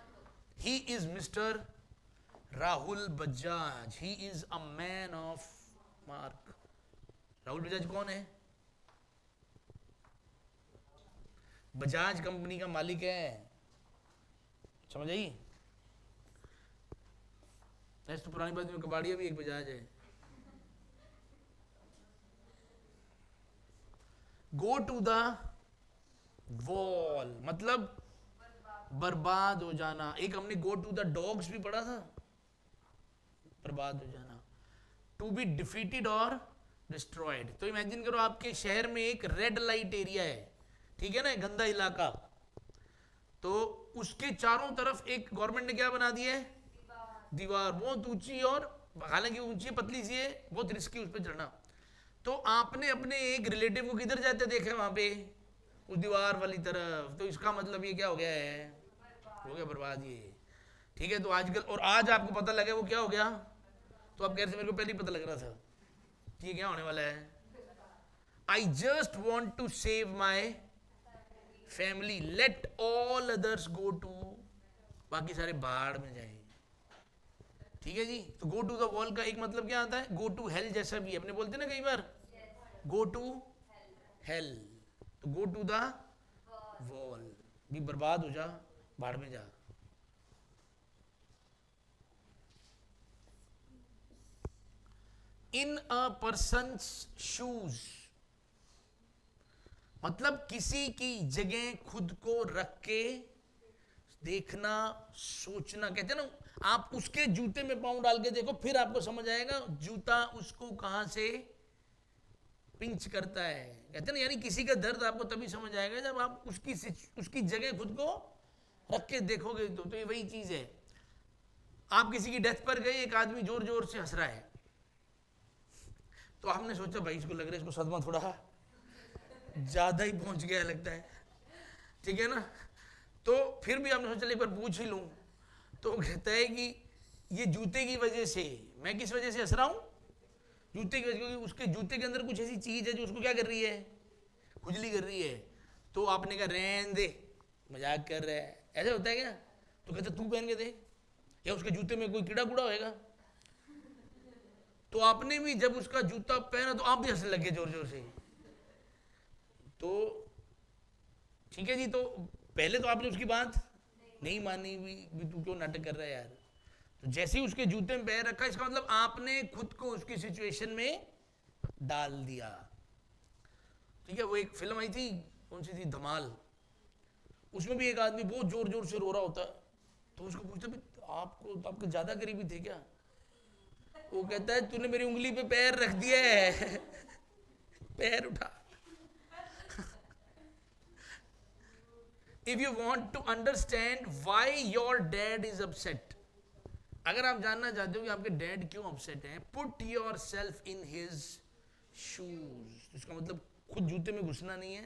Speaker 1: he is mister Rahul Bajaj, he is a man of mark. Rahul Bajaj कौन है, बजाज कंपनी का मालिक है, समझ आई। ऐसे तो पुरानी बात में कबाड़िया भी एक बजाज है। गो टू द वॉल मतलब बर्बाद हो जाना। एक हमने गो टू द डॉग्स भी पढ़ा था, बर्बाद हो जाना। टू बी डिफीटेड और डिस्ट्रॉयड। तो इमेजिन करो आपके शहर में एक रेड लाइट एरिया है, ठीक है ना, गंदा इलाका। तो उसके चारों तरफ एक गवर्नमेंट ने क्या बना दिया है, दीवार बहुत ऊंची, और हालांकि ऊंची पतली सी है, बहुत रिस्की उस पर चढ़ना। तो आपने अपने एक रिलेटिव को किधर जाते देखे, वहां पे उस दीवार वाली तरफ। तो इसका मतलब ये क्या हो गया है, हो गया बर्बाद ये। ठीक है, तो आजकल और आज आपको पता लगा वो क्या हो गया, तो आप कह रहे थे मेरे को पहले ही पता लग रहा था कि ये क्या होने वाला है। I just want to save my family, let all others go to, बाकी सारे बाहर में जाए। ठीक है जी, तो गो टू द वॉल का एक मतलब क्या आता है, गो टू हेल जैसा भी है, अपने बोलते ना कई बार गो टू हेल, तो गो टू द वॉल भी बर्बाद हो जा, बाहर में जा। इन अ पर्सन्स शूज, मतलब किसी की जगह खुद को रख के देखना, सोचना। कहते हैं ना, आप उसके जूते में पांव डाल के देखो, फिर आपको समझ आएगा जूता उसको कहां से पिंच करता है। कहते हैं ना, यानी किसी का दर्द आपको तभी समझ आएगा जब आप उसकी जगह खुद को रख के देखोगे। तो ये वही चीज है। आप किसी की डेथ पर गए, एक आदमी जोर जोर से हंस रहा है, तो आपने सोचा भाई इसको लग रहा है इसको सदमा थोड़ा ज्यादा ही पहुंच गया लगता है, ठीक है ना। तो फिर भी आपने सोचा एक बार पूछ ही लूं, तो कहता है कि ये जूते की वजह से, मैं किस वजह से हंस रहा हूं, जूते की वजह, क्योंकि उसके जूते के अंदर कुछ ऐसी चीज है जो उसको क्या कर रही है, खुजली कर रही है। तो आपने कहा रहने दे, मजाक कर रहा है, ऐसा होता है क्या। तो कहते तू पहन के दे, या उसके जूते में कोई कीड़ा कूड़ा होएगा। तो आपने भी जब उसका जूता पहना तो आप भी हंसने लगे जोर जोर से। तो ठीक है जी, तो पहले तो आपने उसकी बात नहीं मानी भी तू क्यों नाटक कर रहा है यार। तो जैसे ही उसके जूते में पैर रखा, इसका मतलब आपने खुद को उसकी सिचुएशन में डाल दिया। ठीक है, वो एक फिल्म आई थी, कौन सी थी, धमाल, उसमें भी एक आदमी बहुत जोर जोर से रो रहा होता, तो उसको पूछता भी आपको तो आपके ज्यादा करीबी थे क्या। वो कहता है तूने मेरी उंगली पे पैर रख दिया है पैर उठा। If you want to understand why your dad is upset, अगर आप जानना चाहते हो कि आपके डैड क्यों अपसेट हैं, put yourself in his shoes, इसका मतलब खुद जूते में घुसना नहीं है,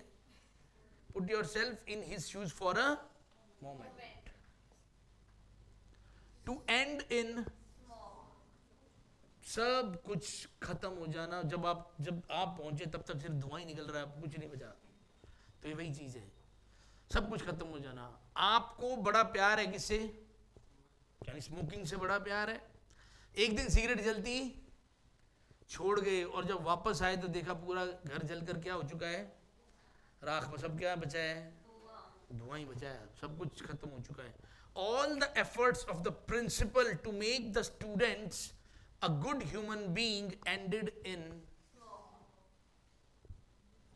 Speaker 1: put yourself in his shoes for a moment, to and in, सब कुछ खत्म हो जाना। जब आप पहुंचे तब तक सिर्फ धुआं ही निकल रहा है, कुछ नहीं बचा। तो ये वही चीज है, सब कुछ खत्म हो जाना। आपको बड़ा प्यार है किससे, यानी स्मोकिंग से बड़ा प्यार है। एक दिन सिगरेट जलती छोड़ गए, और जब वापस आए तो देखा पूरा घर जलकर क्या हो चुका है, राख में सब क्या बचा है, धुआं ही बचा है, सब कुछ खत्म हो चुका है। All the efforts of the principal to make the students a good human being ended in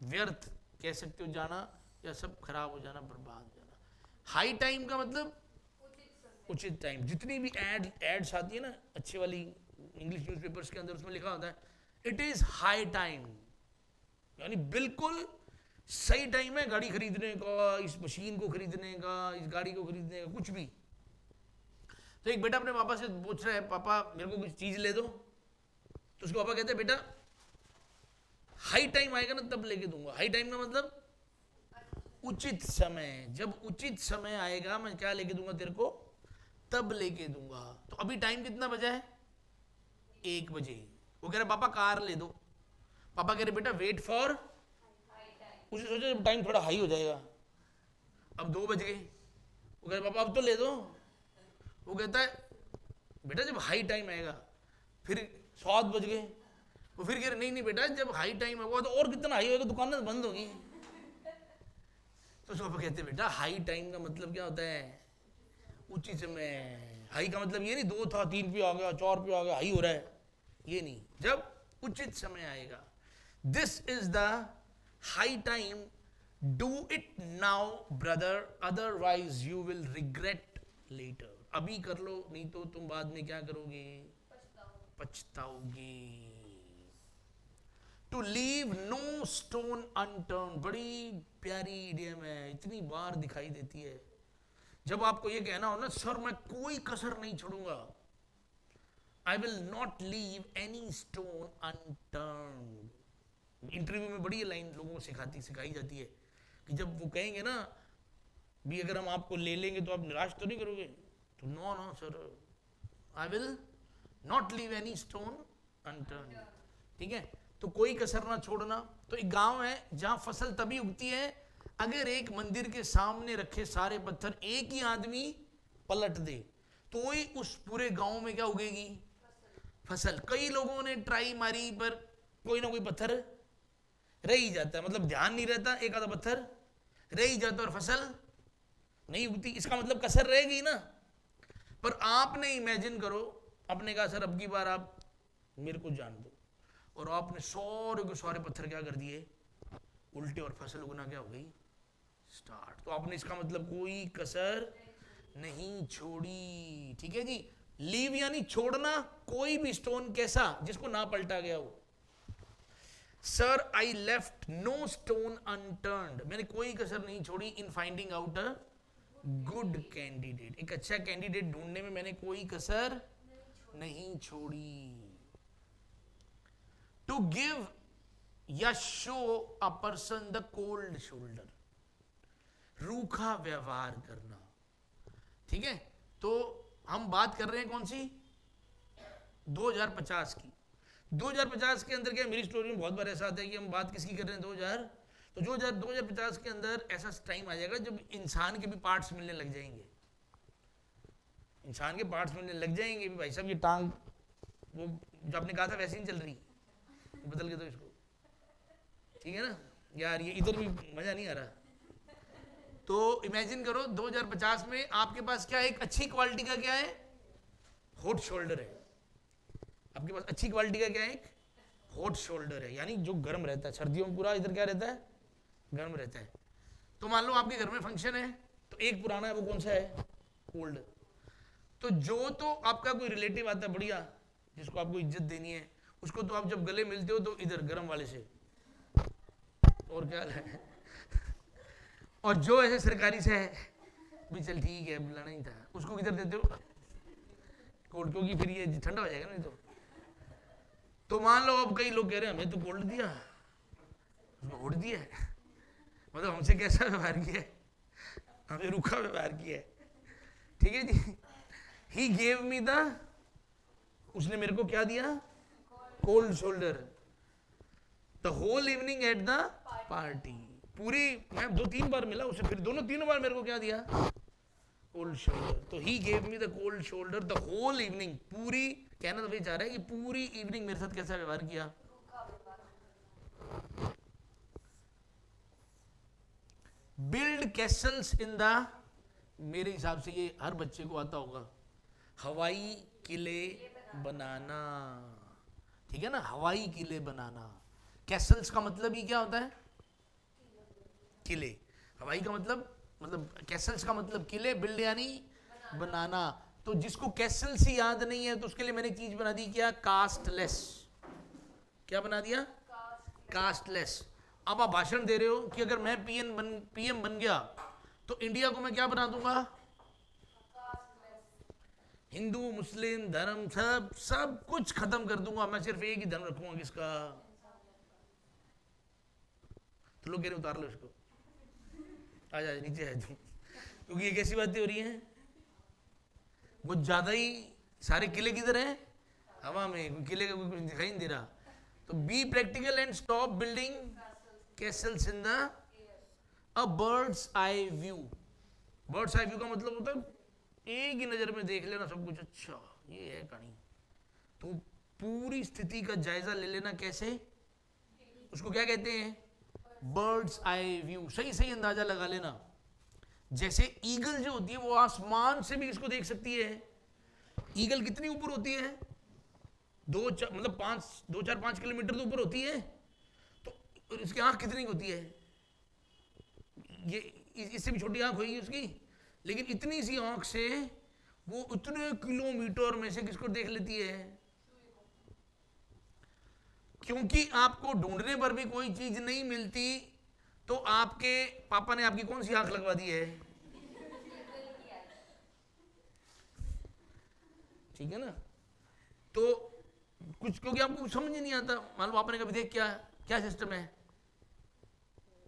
Speaker 1: व्यर्थ, कह सकते हो जाना, या सब खराब हो जाना, बर्बाद हो जाना। हाई टाइम का मतलब उचित टाइम। जितनी भी एड्स आती है ना अच्छे वाली इंग्लिश न्यूज़पेपर्स के अंदर, उसमें लिखा होता है इट इज हाई टाइम, यानी बिल्कुल सही टाइम है गाड़ी खरीदने का, इस मशीन को खरीदने का, इस गाड़ी को खरीदने का, कुछ भी। तो एक बेटा अपने पापा से पूछ रहा है, पापा मेरे को कुछ चीज ले दो। तो उसके पापा कहते हैं बेटा हाई टाइम आएगा ना तब लेके दूंगा। हाई टाइम का मतलब उचित समय, जब उचित समय आएगा मैं क्या लेके दूंगा तेरे को, तब लेके दूंगा। तो अभी टाइम कितना बजा है, 1 बजे। वो कह रहे पापा कार ले दो। पापा कह रहे बेटा वेट फॉर, उसे सोचा जब टाइम थोड़ा हाई हो जाएगा, अब 2 बज गए। वो कह रहे पापा अब तो ले दो। वो कहता है बेटा जब हाई टाइम आएगा, फिर 7 बज गए। वो फिर कह रहे नहीं बेटा जब हाई टाइम होगा तो और कितना हाई होगा, दुकानें बंद होगी। तो पापा कहते बेटा हाई टाइम का मतलब क्या होता है, उचित समय। हाई का मतलब ये नहीं 2 था 3 पे आ गया 4 पे आ गया हाई हो रहा है, ये नहीं, जब उचित समय आएगा। This is the high time, do it now brother, otherwise you will regret later. अभी कर लो, नहीं तो तुम बाद में क्या करोगे, पछताओगे। To leave no stone unturn, बड़ी प्यारी इडियम है, इतनी बार दिखाई देती है। जब आपको ये कहना हो ना सर मैं कोई कसर नहीं छोड़ूंगा, आई will not leave any stone unturned. Interview में बड़ी लाइन लोगों को सिखाई जाती है कि जब वो कहेंगे ना भी अगर हम आपको ले लेंगे तो आप निराश तो नहीं करोगे? तो no no sir, I will not leave any stone unturn. ठीक है, तो कोई कसर ना छोड़ना। तो एक गांव है जहां फसल तभी उगती है अगर एक मंदिर के सामने रखे सारे पत्थर एक ही आदमी पलट दे, तो ही उस पूरे गांव में क्या उगेगी? फसल। कई लोगों ने ट्राई मारी पर कोई ना कोई पत्थर रह ही जाता है, मतलब ध्यान नहीं रहता, एक आधा पत्थर रह ही जाता और फसल नहीं उगती। इसका मतलब कसर रहेगी ना। पर आपने इमेजिन करो, आपने कहा सर अब की बार आप मेरे को जान दो, और आपने सारे के सारे पत्थर क्या कर दिए? उल्टे, और फसल उगना क्या हो गई? स्टार्ट। तो आपने इसका मतलब कोई कसर नहीं छोड़ी। ठीक है जी। लीव यानी छोड़ना कोई भी स्टोन, कैसा? जिसको ना पलटा गया हो। Sir I left no stone unturned, मैंने कोई कसर नहीं छोड़ी in finding out a good candidate, एक अच्छा कैंडिडेट ढूंढने में मैंने कोई कसर नहीं छोड़ी। टू गिव या show a person the cold shoulder, रूखा व्यवहार करना। ठीक है, तो हम बात कर रहे हैं कौन सी? 2050 की। 2050 के अंदर क्या, मेरी स्टोरी में बहुत बार ऐसा आता है कि हम बात किसकी कर रहे हैं? 2050 के अंदर ऐसा टाइम आ जाएगा जब इंसान के भी पार्ट्स मिलने लग जाएंगे। इंसान के पार्ट्स मिलने लग जाएंगे भी, भाई साहब ये टांग वो जो आपने कहा था वैसे नहीं चल रही, बदल के दो इसको। ठीक है ना यार, ये इधर भी मजा नहीं आ रहा। तो इमेजिन करो 2050 में आपके पास क्या है? एक अच्छी क्वालिटी का क्या है? हॉट शोल्डर है। आपके पास अच्छी क्वालिटी का क्या है? एक हॉट शोल्डर है, यानी जो गर्म रहता है। सर्दियों में पूरा इधर क्या रहता है? गर्म रहता है। तो मान लो आपके घर में फंक्शन है, तो एक पुराना है, वो कौन सा है? कोल्ड। तो जो तो आपका कोई रिलेटिव आता है बढ़िया, जिसको आपको इज्जत देनी है, उसको तो आप जब गले मिलते हो तो इधर गर्म वाले से, और क्या है। और जो ऐसे सरकारी से है भी, चल ठीक है बुलाना ही था, उसको किधर देते हो? कोल्ड, क्योंकि फिर ये ठंडा हो जाएगा नहीं तो मान लो अब कई लोग कह रहे हैं हमें तो कोल्ड दिया, उसको उड़ दिया, मतलब हमसे कैसा व्यवहार किया है? हमें रूखा व्यवहार किया है। ठीक है जी। ही गेव मी द, उसने मेरे को क्या दिया? Cold shoulder. The whole evening at the party, पूरी, मैं 2-3 बार मिला उसे, फिर दोनों तीनों बार मेरे को क्या दिया? Cold shoulder. तो he gave me the cold shoulder the whole evening, पूरी, कहना तो वही चाह रहा है कि पूरी इवनिंग मेरे साथ कैसा व्यवहार किया? बिल्ड कैसल्स इन द, मेरे हिसाब से ये हर बच्चे को आता होगा, हवाई किले बनाना। ठीक है ना, हवाई किले बनाना। कैसल्स का मतलब ही क्या होता है? किले। हवाई का मतलब कैसल्स का मतलब किले, बिल्ड यानी बनाना। तो जिसको कैसल्स ही याद नहीं है तो उसके लिए मैंने चीज बना दी क्या? कास्टलेस। क्या बना दिया? कास्टलेस। अब आप भाषण दे रहे हो कि अगर मैं पीएम बन गया तो इंडिया को मैं क्या बना दूंगा? हिंदू मुस्लिम धर्म सब कुछ खत्म कर दूंगा, मैं सिर्फ एक ही धर्म रखूंगा, किसका? तो लोग कह रहे उतार लो इसको, आ जा नीचे है तुम, क्योंकि ये कैसी बातें हो रही हैं? वो ज्यादा ही, सारे किले किधर हैं? हवा में, किले का कुछ दिखाई नहीं दे रहा। तो be practical and stop building Castle's in the a bird's eye view. Birds eye view का मतलब होता है एक ही नजर में देख लेना सब कुछ, अच्छा ये है कहानी। तो पूरी स्थिति का जायजा ले लेना, कैसे? उसको क्या कहते हैं? Birds eye view. सही सही अंदाजा लगा लेना। जैसे ईगल जो होती है वो आसमान से भी इसको देख सकती है। ईगल कितनी ऊपर होती है? 2-4-5 किलोमीटर तो ऊपर होती है। तो इसकी आंख कितनी होती है? ये इससे भी छोटी आंख होगी उसकी, लेकिन इतनी सी आंख से वो उतने किलोमीटर में से किसको देख लेती है? क्योंकि आपको ढूंढने पर भी कोई चीज नहीं मिलती, तो आपके पापा ने आपकी कौन सी आंख लगवा दी है? ठीक है ना। तो कुछ, क्योंकि आपको समझ ही नहीं आता। मान लो आपने कभी देख क्या सिस्टम है,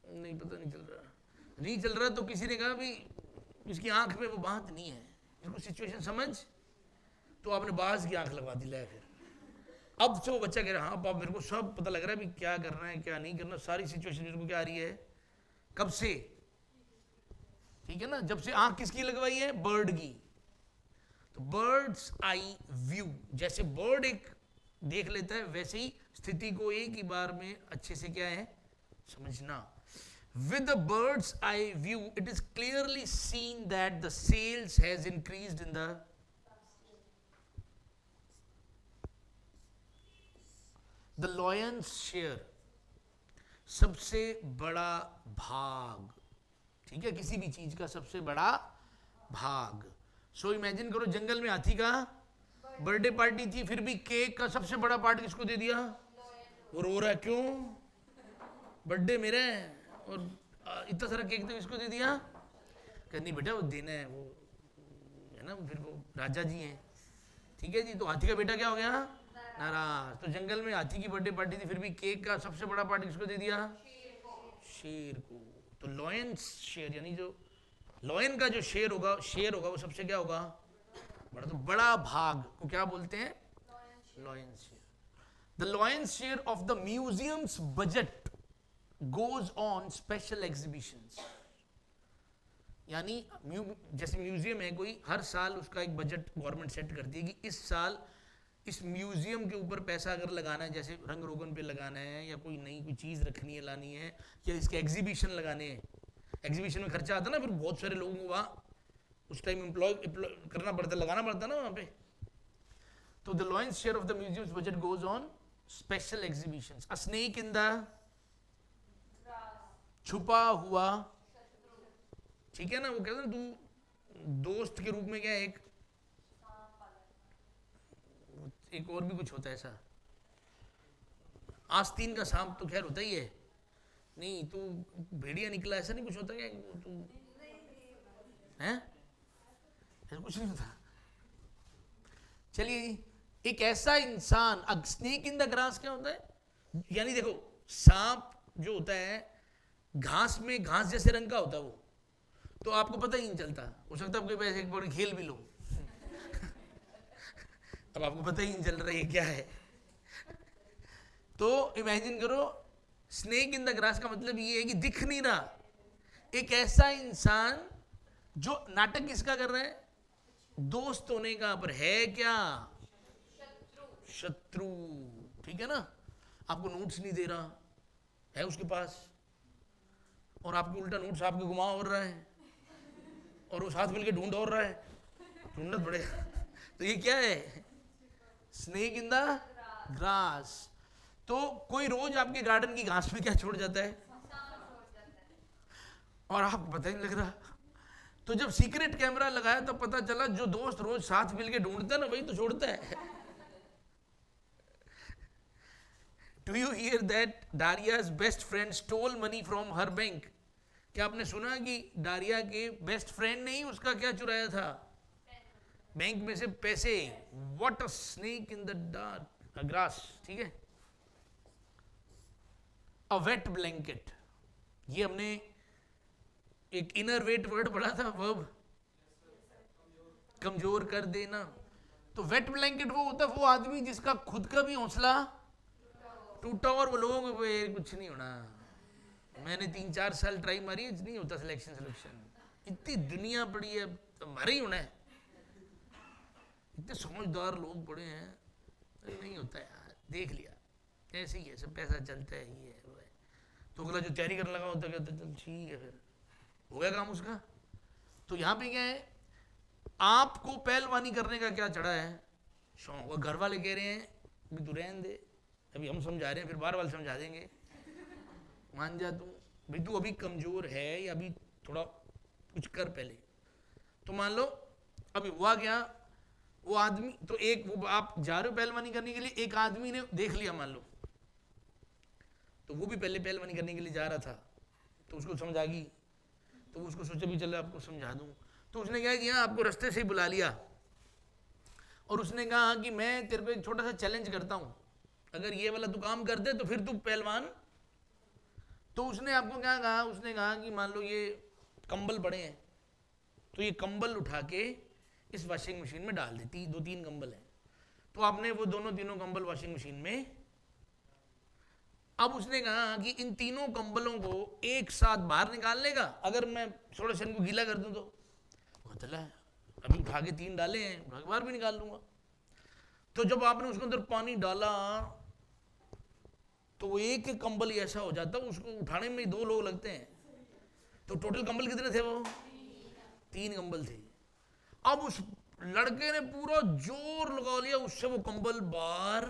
Speaker 1: नहीं पता, नहीं चल रहा तो किसी ने कहा भी जिसकी आंख में वो बात नहीं है, इसको सिचुएशन समझ, तो आपने बाज की आंख लगवा दी है। फिर अब से वो बच्चा कह रहा हाँ पापा मेरे को सब पता लग रहा है भी क्या करना है क्या नहीं करना, सारी सिचुएशन मेरे को क्या आ रही है, कब से, ठीक है ना, जब से आंख किसकी लगवाई है, बर्ड की। तो बर्ड्स आई व्यू, जैसे बर्ड एक देख लेता है वैसे ही स्थिति को एक ही बार में अच्छे से क्या है समझना। With the bird's eye view, it is clearly seen that the sales has increased in the lion's share, सबसे बड़ा भाग, ठीक है, किसी भी चीज का सबसे बड़ा भाग। सो इमेजिन करो जंगल में हाथी का बर्थडे पार्टी थी, फिर भी केक का सबसे बड़ा पार्ट किसको दे दिया, वो रो रहा है क्यों, बर्थडे मेरा है, और इतना सारा केक तो किसको दे दिया, कहते नहीं बेटा वो देना है, वो है ना, फिर वो राजा जी हैं, ठीक है जी। तो हाथी का बेटा क्या हो गया, नाराज। तो जंगल में हाथी की बर्थडे पार्टी थी, फिर भी केक का सबसे बड़ा पार्ट किसको दे दिया, शेर को। तो लॉयन शेर, यानी जो लॉयन का जो शेर होगा वो सबसे क्या होगा, बड़ा। तो बड़ा भाग को क्या बोलते हैं, lion share. The lion share of the museums budget goes on special exhibitions, यानी जैसे म्यूजियम है कोई, हर साल उसका एक बजट गवर्नमेंट सेट करती है कि इस साल इस म्यूजियम के ऊपर पैसा अगर लगाना है, जैसे रंग रोगन पे लगाना है, या कोई नई कोई चीज़ रखनी है लानी है, या इसके एग्जीबिशन लगाने हैं। एग्जीबिशन में खर्चा आता ना, फिर बहुत सारे लोगों को वहाँ उस टाइम एम्प्लॉय करना पड़ता, लगाना पड़ता ना वहाँ पे। तो the lions share of the museums budget goes on special exhibitions. A snake in the, छुपा हुआ, ठीक है ना, वो कहते हैं तू दोस्त के रूप में क्या है, एक और भी कुछ होता है ऐसा, आस्तीन का सांप तो खैर होता ही है, नहीं तू भेड़िया निकला, ऐसा नहीं कुछ होता क्या, तू हैं, ऐसा कुछ नहीं होता। चलिए, एक ऐसा इंसान, स्नेक इन द ग्रास क्या होता है, यानी देखो सांप जो होता है घास में, घास जैसे रंग का होता है वो, तो आपको पता ही नहीं चलता, हो सकता है आपके पास एक बड़े खेल भी लो अब आपको पता ही नहीं चल रहा है ये क्या है। तो इमेजिन करो स्नेक इन द ग्रास का मतलब ये है कि दिख नहीं रहा, एक ऐसा इंसान जो नाटक किसका कर रहा है, दोस्त होने का, पर है क्या, शत्रु, ठीक है ना। आपको नोट्स नहीं दे रहा है उसके पास, और आपको उल्टा नोट्स आपके घुमा हो रहा है, और वो साथ मिलके ढूंढ हो रहा है, ढूंढना पड़ेगा। तो ये क्या है, स्नेक इन द ग्रास। तो कोई रोज आपके गार्डन की घास में क्या छोड़ जाता है, और आपको पता ही नहीं लग रहा। तो जब सीक्रेट कैमरा लगाया तो पता चला जो दोस्त रोज साथ मिलके ढूंढता है ना, वही तो छोड़ता है। Do you hear that Daria's best friend stole money from her bank? क्या आपने सुना कि डारिया के बेस्ट फ्रेंड ने ही उसका क्या चुराया था, बैंक में से पैसे। What a snake in the dark grass, ठीक है। A wet blanket, ये हमने एक इनर वेट वर्ड पढ़ा था, वर्ब कमजोर कर देना। तो वेट ब्लैंकेट वो होता है वो आदमी जिसका खुद का भी हौसला टूटा, और वो लोगों को कुछ नहीं होना, मैंने 3-4 साल ट्राई मारी, नहीं होता सिलेक्शन, इतनी दुनिया पड़ी है तो हमारे ही होना है, इतने समझदार लोग पड़े हैं, नहीं होता यार, देख लिया ऐसे ही है, सब पैसा चलता है, ये है वो है। तो अगला जो तैयारी करने लगा होता कहता चल ठीक है, फिर हो गया काम उसका। तो यहाँ पे क्या है, आपको पहलवानी करने का क्या चढ़ा है, शौक, और घर वाले कह रहे हैं अभी तू रहने दे, अभी हम समझा रहे हैं, फिर बार बार समझा देंगे, मान जा तू, भाई तू अभी कमजोर है, या अभी थोड़ा कुछ कर पहले। तो मान लो अभी हुआ क्या, वो आदमी तो एक, वो आप जा रहे हो पहलवानी करने के लिए, एक आदमी ने देख लिया मान लो, तो वो भी पहले पहलवानी करने के लिए जा रहा था, तो उसको समझ आ गई, तो उसको सोचा भी चलो आपको समझा दूं। तो उसने क्या किया, आपको रास्ते से ही बुला लिया, और उसने कहा कि मैं तेरे को एक छोटा सा चैलेंज करता हूं, अगर ये वाला तू काम कर दे तो फिर तू पहलवान। तो उसने आपको क्या कहा, उसने कहा कि मान लो ये कंबल पड़े हैं, तो ये कंबल उठा के इस वॉशिंग मशीन में डाल देती, 2-3 कंबल हैं, तो आपने वो तीनों कंबल वॉशिंग मशीन में। अब उसने कहा कि इन तीनों कंबलों को एक साथ बाहर निकाल लेगा अगर मैं थोड़ा सा इनको गीला कर दूं तो। मतलब है अभी उठा के 3 डाले हैं, उठा के बाहर भी निकाल लूंगा। तो जब आपने उसके अंदर पानी डाला तो वो एक कंबल ही ऐसा हो जाता, उसको उठाने में 2 लोग लगते हैं। तो टोटल कंबल कितने थे? वो 3 कंबल थे। अब उस लड़के ने पूरा जोर लगा लिया, उससे वो कंबल बाहर,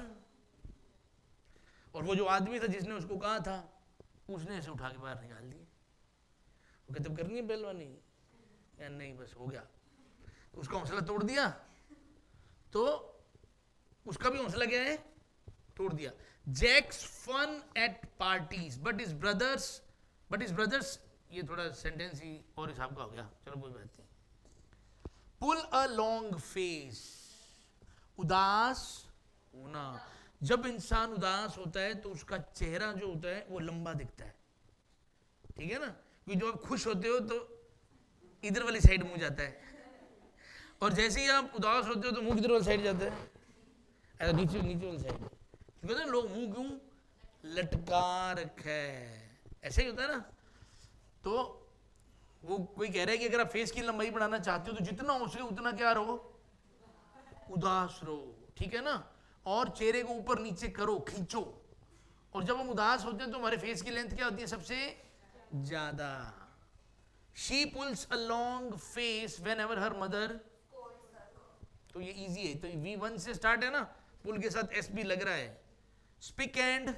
Speaker 1: और वो जो आदमी था जिसने उसको कहा था उसने ऐसे उठा के बाहर निकाल दिए। वो कहते करनी है पहलवानी या नहीं, बस हो गया। तो उसका हौसला तोड़ दिया, तो उसका भी हौसला क्या है? तोड़ दिया। Jack's fun at parties but his brothers, ये थोड़ा सेंटेंस ही और हिसाब का हो गया, चलो कोई बात नहीं। पुल अ लॉन्ग फेस, उदास होना। जब इंसान उदास होता है तो उसका चेहरा जो होता है वो लंबा दिखता है, ठीक है ना? क्योंकि जब आप खुश होते हो तो इधर वाली साइड मुंह जाता है, और जैसे ही आप उदास होते हो तो मुंह किधर वाली साइड जाता है? ऐसा नीचे वाली साइड। क्योंकि ना लोग मुंह क्यों लटका रखा है, ऐसे ही होता है ना। तो वो कोई कह रहा है कि अगर आप फेस की लंबाई बढ़ाना चाहते हो तो जितना हो सके उतना क्या रहो, उदास रहो, ठीक है ना? और चेहरे को ऊपर नीचे करो, खींचो। और जब हम उदास होते हैं तो हमारे फेस की लेंथ क्या होती है? सबसे ज्यादा। She pools a long face when ever her mother. तो ये इजी है, तो V1 से स्टार्ट है ना, पुल के साथ S भी लग रहा है। स्पिक एंड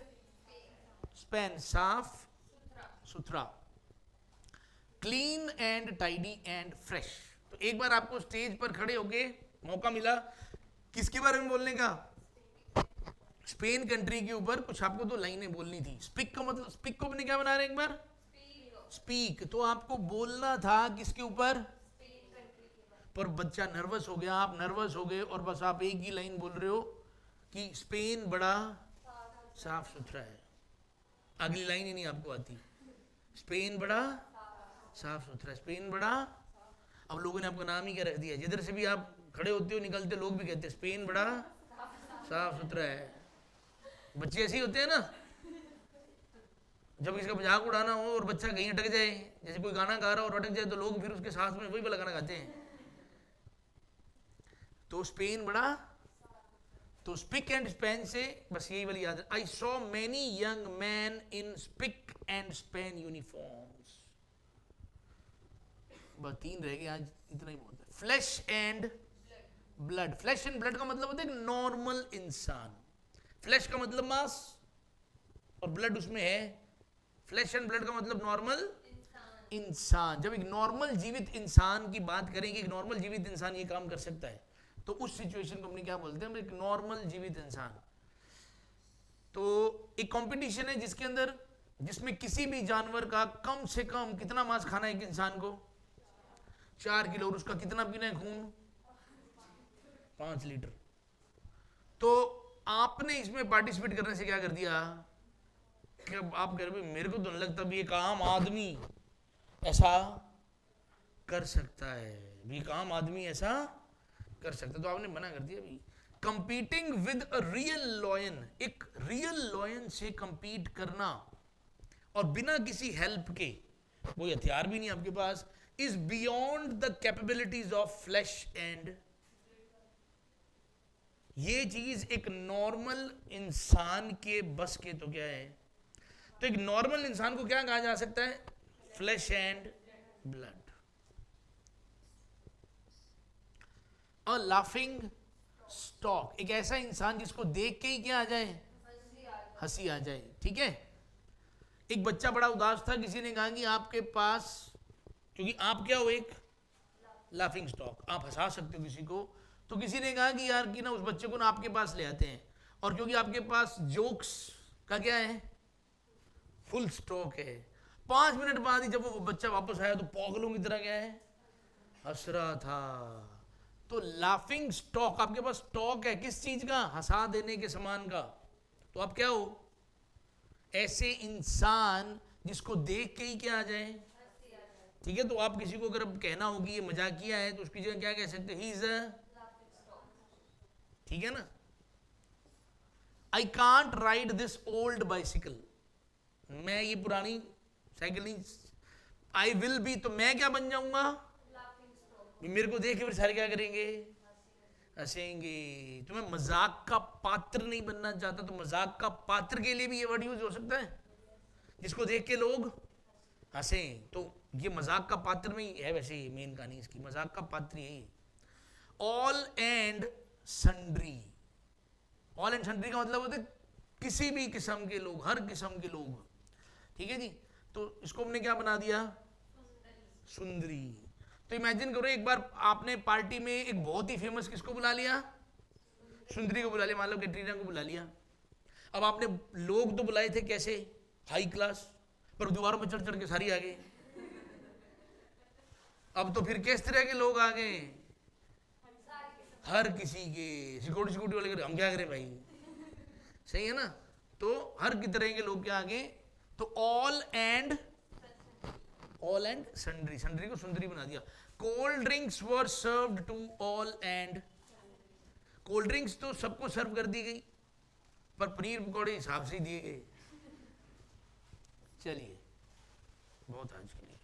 Speaker 1: स्पैन, साफ सुथरा। Clean and tidy and fresh. तो एक बार आपको स्टेज पर खड़े होके मौका मिला किसके बारे में बोलने का? स्पेन कंट्री के ऊपर कुछ आपको तो लाइनें बोलनी थी। स्पीक का मतलब, स्पीक को अपने क्या बना रहे हैं एक बार? स्पीक। तो आपको बोलना था किसके ऊपर? पर बच्चा नर्वस हो गया, आप नर्वस हो गए और बस आप एक ही लाइन बोल रहे हो कि स्पेन बड़ा साफ सुथरा है। अगली लाइन ही नहीं आपको आती। स्पेन बड़ा साफ सुथरा, स्पेन बड़ा। अब लोगों ने आपका नाम ही क्या रख दिया, जिधर से भी आप खड़े होते हो निकलते लोग भी कहते हैं स्पेन बड़ा साफ सुथरा है। बच्चे ऐसे ही होते हैं ना, जब इसका मजाक उड़ाना हो और बच्चा कहीं अटक जाए, जैसे कोई गाना गा रहा हो और अटक जाए तो लोग फिर उसके साथ में वही वाला गाना गाते हैं। तो स्पेन बड़ा, तो स्पिक एंड स्पैन से बस यही वाली याद है। I saw many young man in spick and span uniforms. बस 3 रह गए आज, इतना ही बहुत है। Flash and blood. Flash and blood का मतलब होता है एक नॉर्मल इंसान। फ्लैश का मतलब मांस और ब्लड उसमें है। फ्लैश एंड ब्लड का मतलब नॉर्मल इंसान। जब एक नॉर्मल जीवित इंसान की बात करेंगे, एक नॉर्मल जीवित इंसान ये काम कर सकता है, तो उस सिचुएशन को हम क्या बोलते हैं? एक नॉर्मल जीवित इंसान। तो एक कंपटीशन है जिसके अंदर, जिसमें किसी भी जानवर का कम से कम कितना मांस खाना है एक इंसान को? 4 किलो। और उसका कितना पीना है खून? 5 लीटर। तो आपने इसमें पार्टिसिपेट करने से क्या कर दिया कि आप कह रहे मेरे को तो नहीं लगता भी एक आम आदमी ऐसा कर सकता है, भी एक आम आदमी ऐसा कर सकता है, तो आपने मना कर दिया भी। Competing with a real lion, एक रियल लॉयन से कंपीट करना और बिना किसी हेल्प के, कोई हथियार भी नहीं आपके पास, is beyond the capabilities of flash and. ये चीज एक नॉर्मल इंसान के बस के तो क्या है? तो एक नॉर्मल इंसान को क्या कहा जा सकता है? Flash and blood. A laughing stock, एक ऐसा इंसान जिसको देख के ही क्या आ जाए? हंसी आ जाए, ठीक है। एक बच्चा बड़ा उदास था, किसी ने कहा कि आपके पास, क्योंकि आप क्या हो? एक लाफिंग स्टॉक, आप हंसा सकते हो किसी को, तो किसी ने कहा कि यार कि ना उस बच्चे को ना आपके पास ले आते हैं, और क्योंकि आपके पास जोक्स का क्या है? फुल स्टॉक है। 5 मिनट बाद ही जब वो बच्चा वापस आया तो पागलों की तरह क्या है? हंस रहा था। तो लाफिंग स्टॉक, आपके पास स्टॉक है किस चीज का? हंसा देने के सामान का। तो आप क्या हो? ऐसे इंसान जिसको देख के ही क्या आ जाए? ठीक है, तो आप किसी को अगर कहना होगी ये मजाकिया है तो उसकी जगह क्या कह सकते, ही इज अ, ठीक है ना। I can't ride this old bicycle, मैं ये पुरानी साइकिल नहीं, आई विल बी, तो मैं क्या बन जाऊंगा, मेरे को देख के फिर सारे क्या करेंगे, हंसेंगे। तो मैं मजाक का पात्र नहीं बनना चाहता, तो मजाक का पात्र के लिए भी ये वर्ड यूज हो सकता है, जिसको देख के लोग हंसे। तो ये मजाक का पात्र में ही है, वैसे ये मेन कहानी इसकी, मजाक का पात्र यही है। All and sundry, all and sundry का मतलब होता है किसी भी किस्म के लोग, हर किस्म के लोग, ठीक है जी। तो इसको हमने क्या बना दिया, सुंदरी। तो इमेजिन करो एक बार आपने पार्टी में एक बहुत ही फेमस किसको बुला लिया, सुंदरी को बुला लिया, मान लो कैटरीना को बुला लिया। अब आपने लोग तो बुलाए थे कैसे, हाई क्लास, पर दीवारों पर चढ़ चढ़ के सारी आ गए। अब तो फिर किस तरह के लोग आ गए, हर किसी के, सिक्योरिटी वाले, हम क्या करें भाई, सही है ना। तो हर की तरह के लोग क्या आ गए, तो ऑल एंड सन्ड्री, सन्ड्री को सुंदरी बना दिया। Cold drinks were served to all and, cold drinks तो सबको सर्व कर दी गई, पर पनीर पकौड़े हिसाब से दिए गए। चलिए बहुत आज के लिए।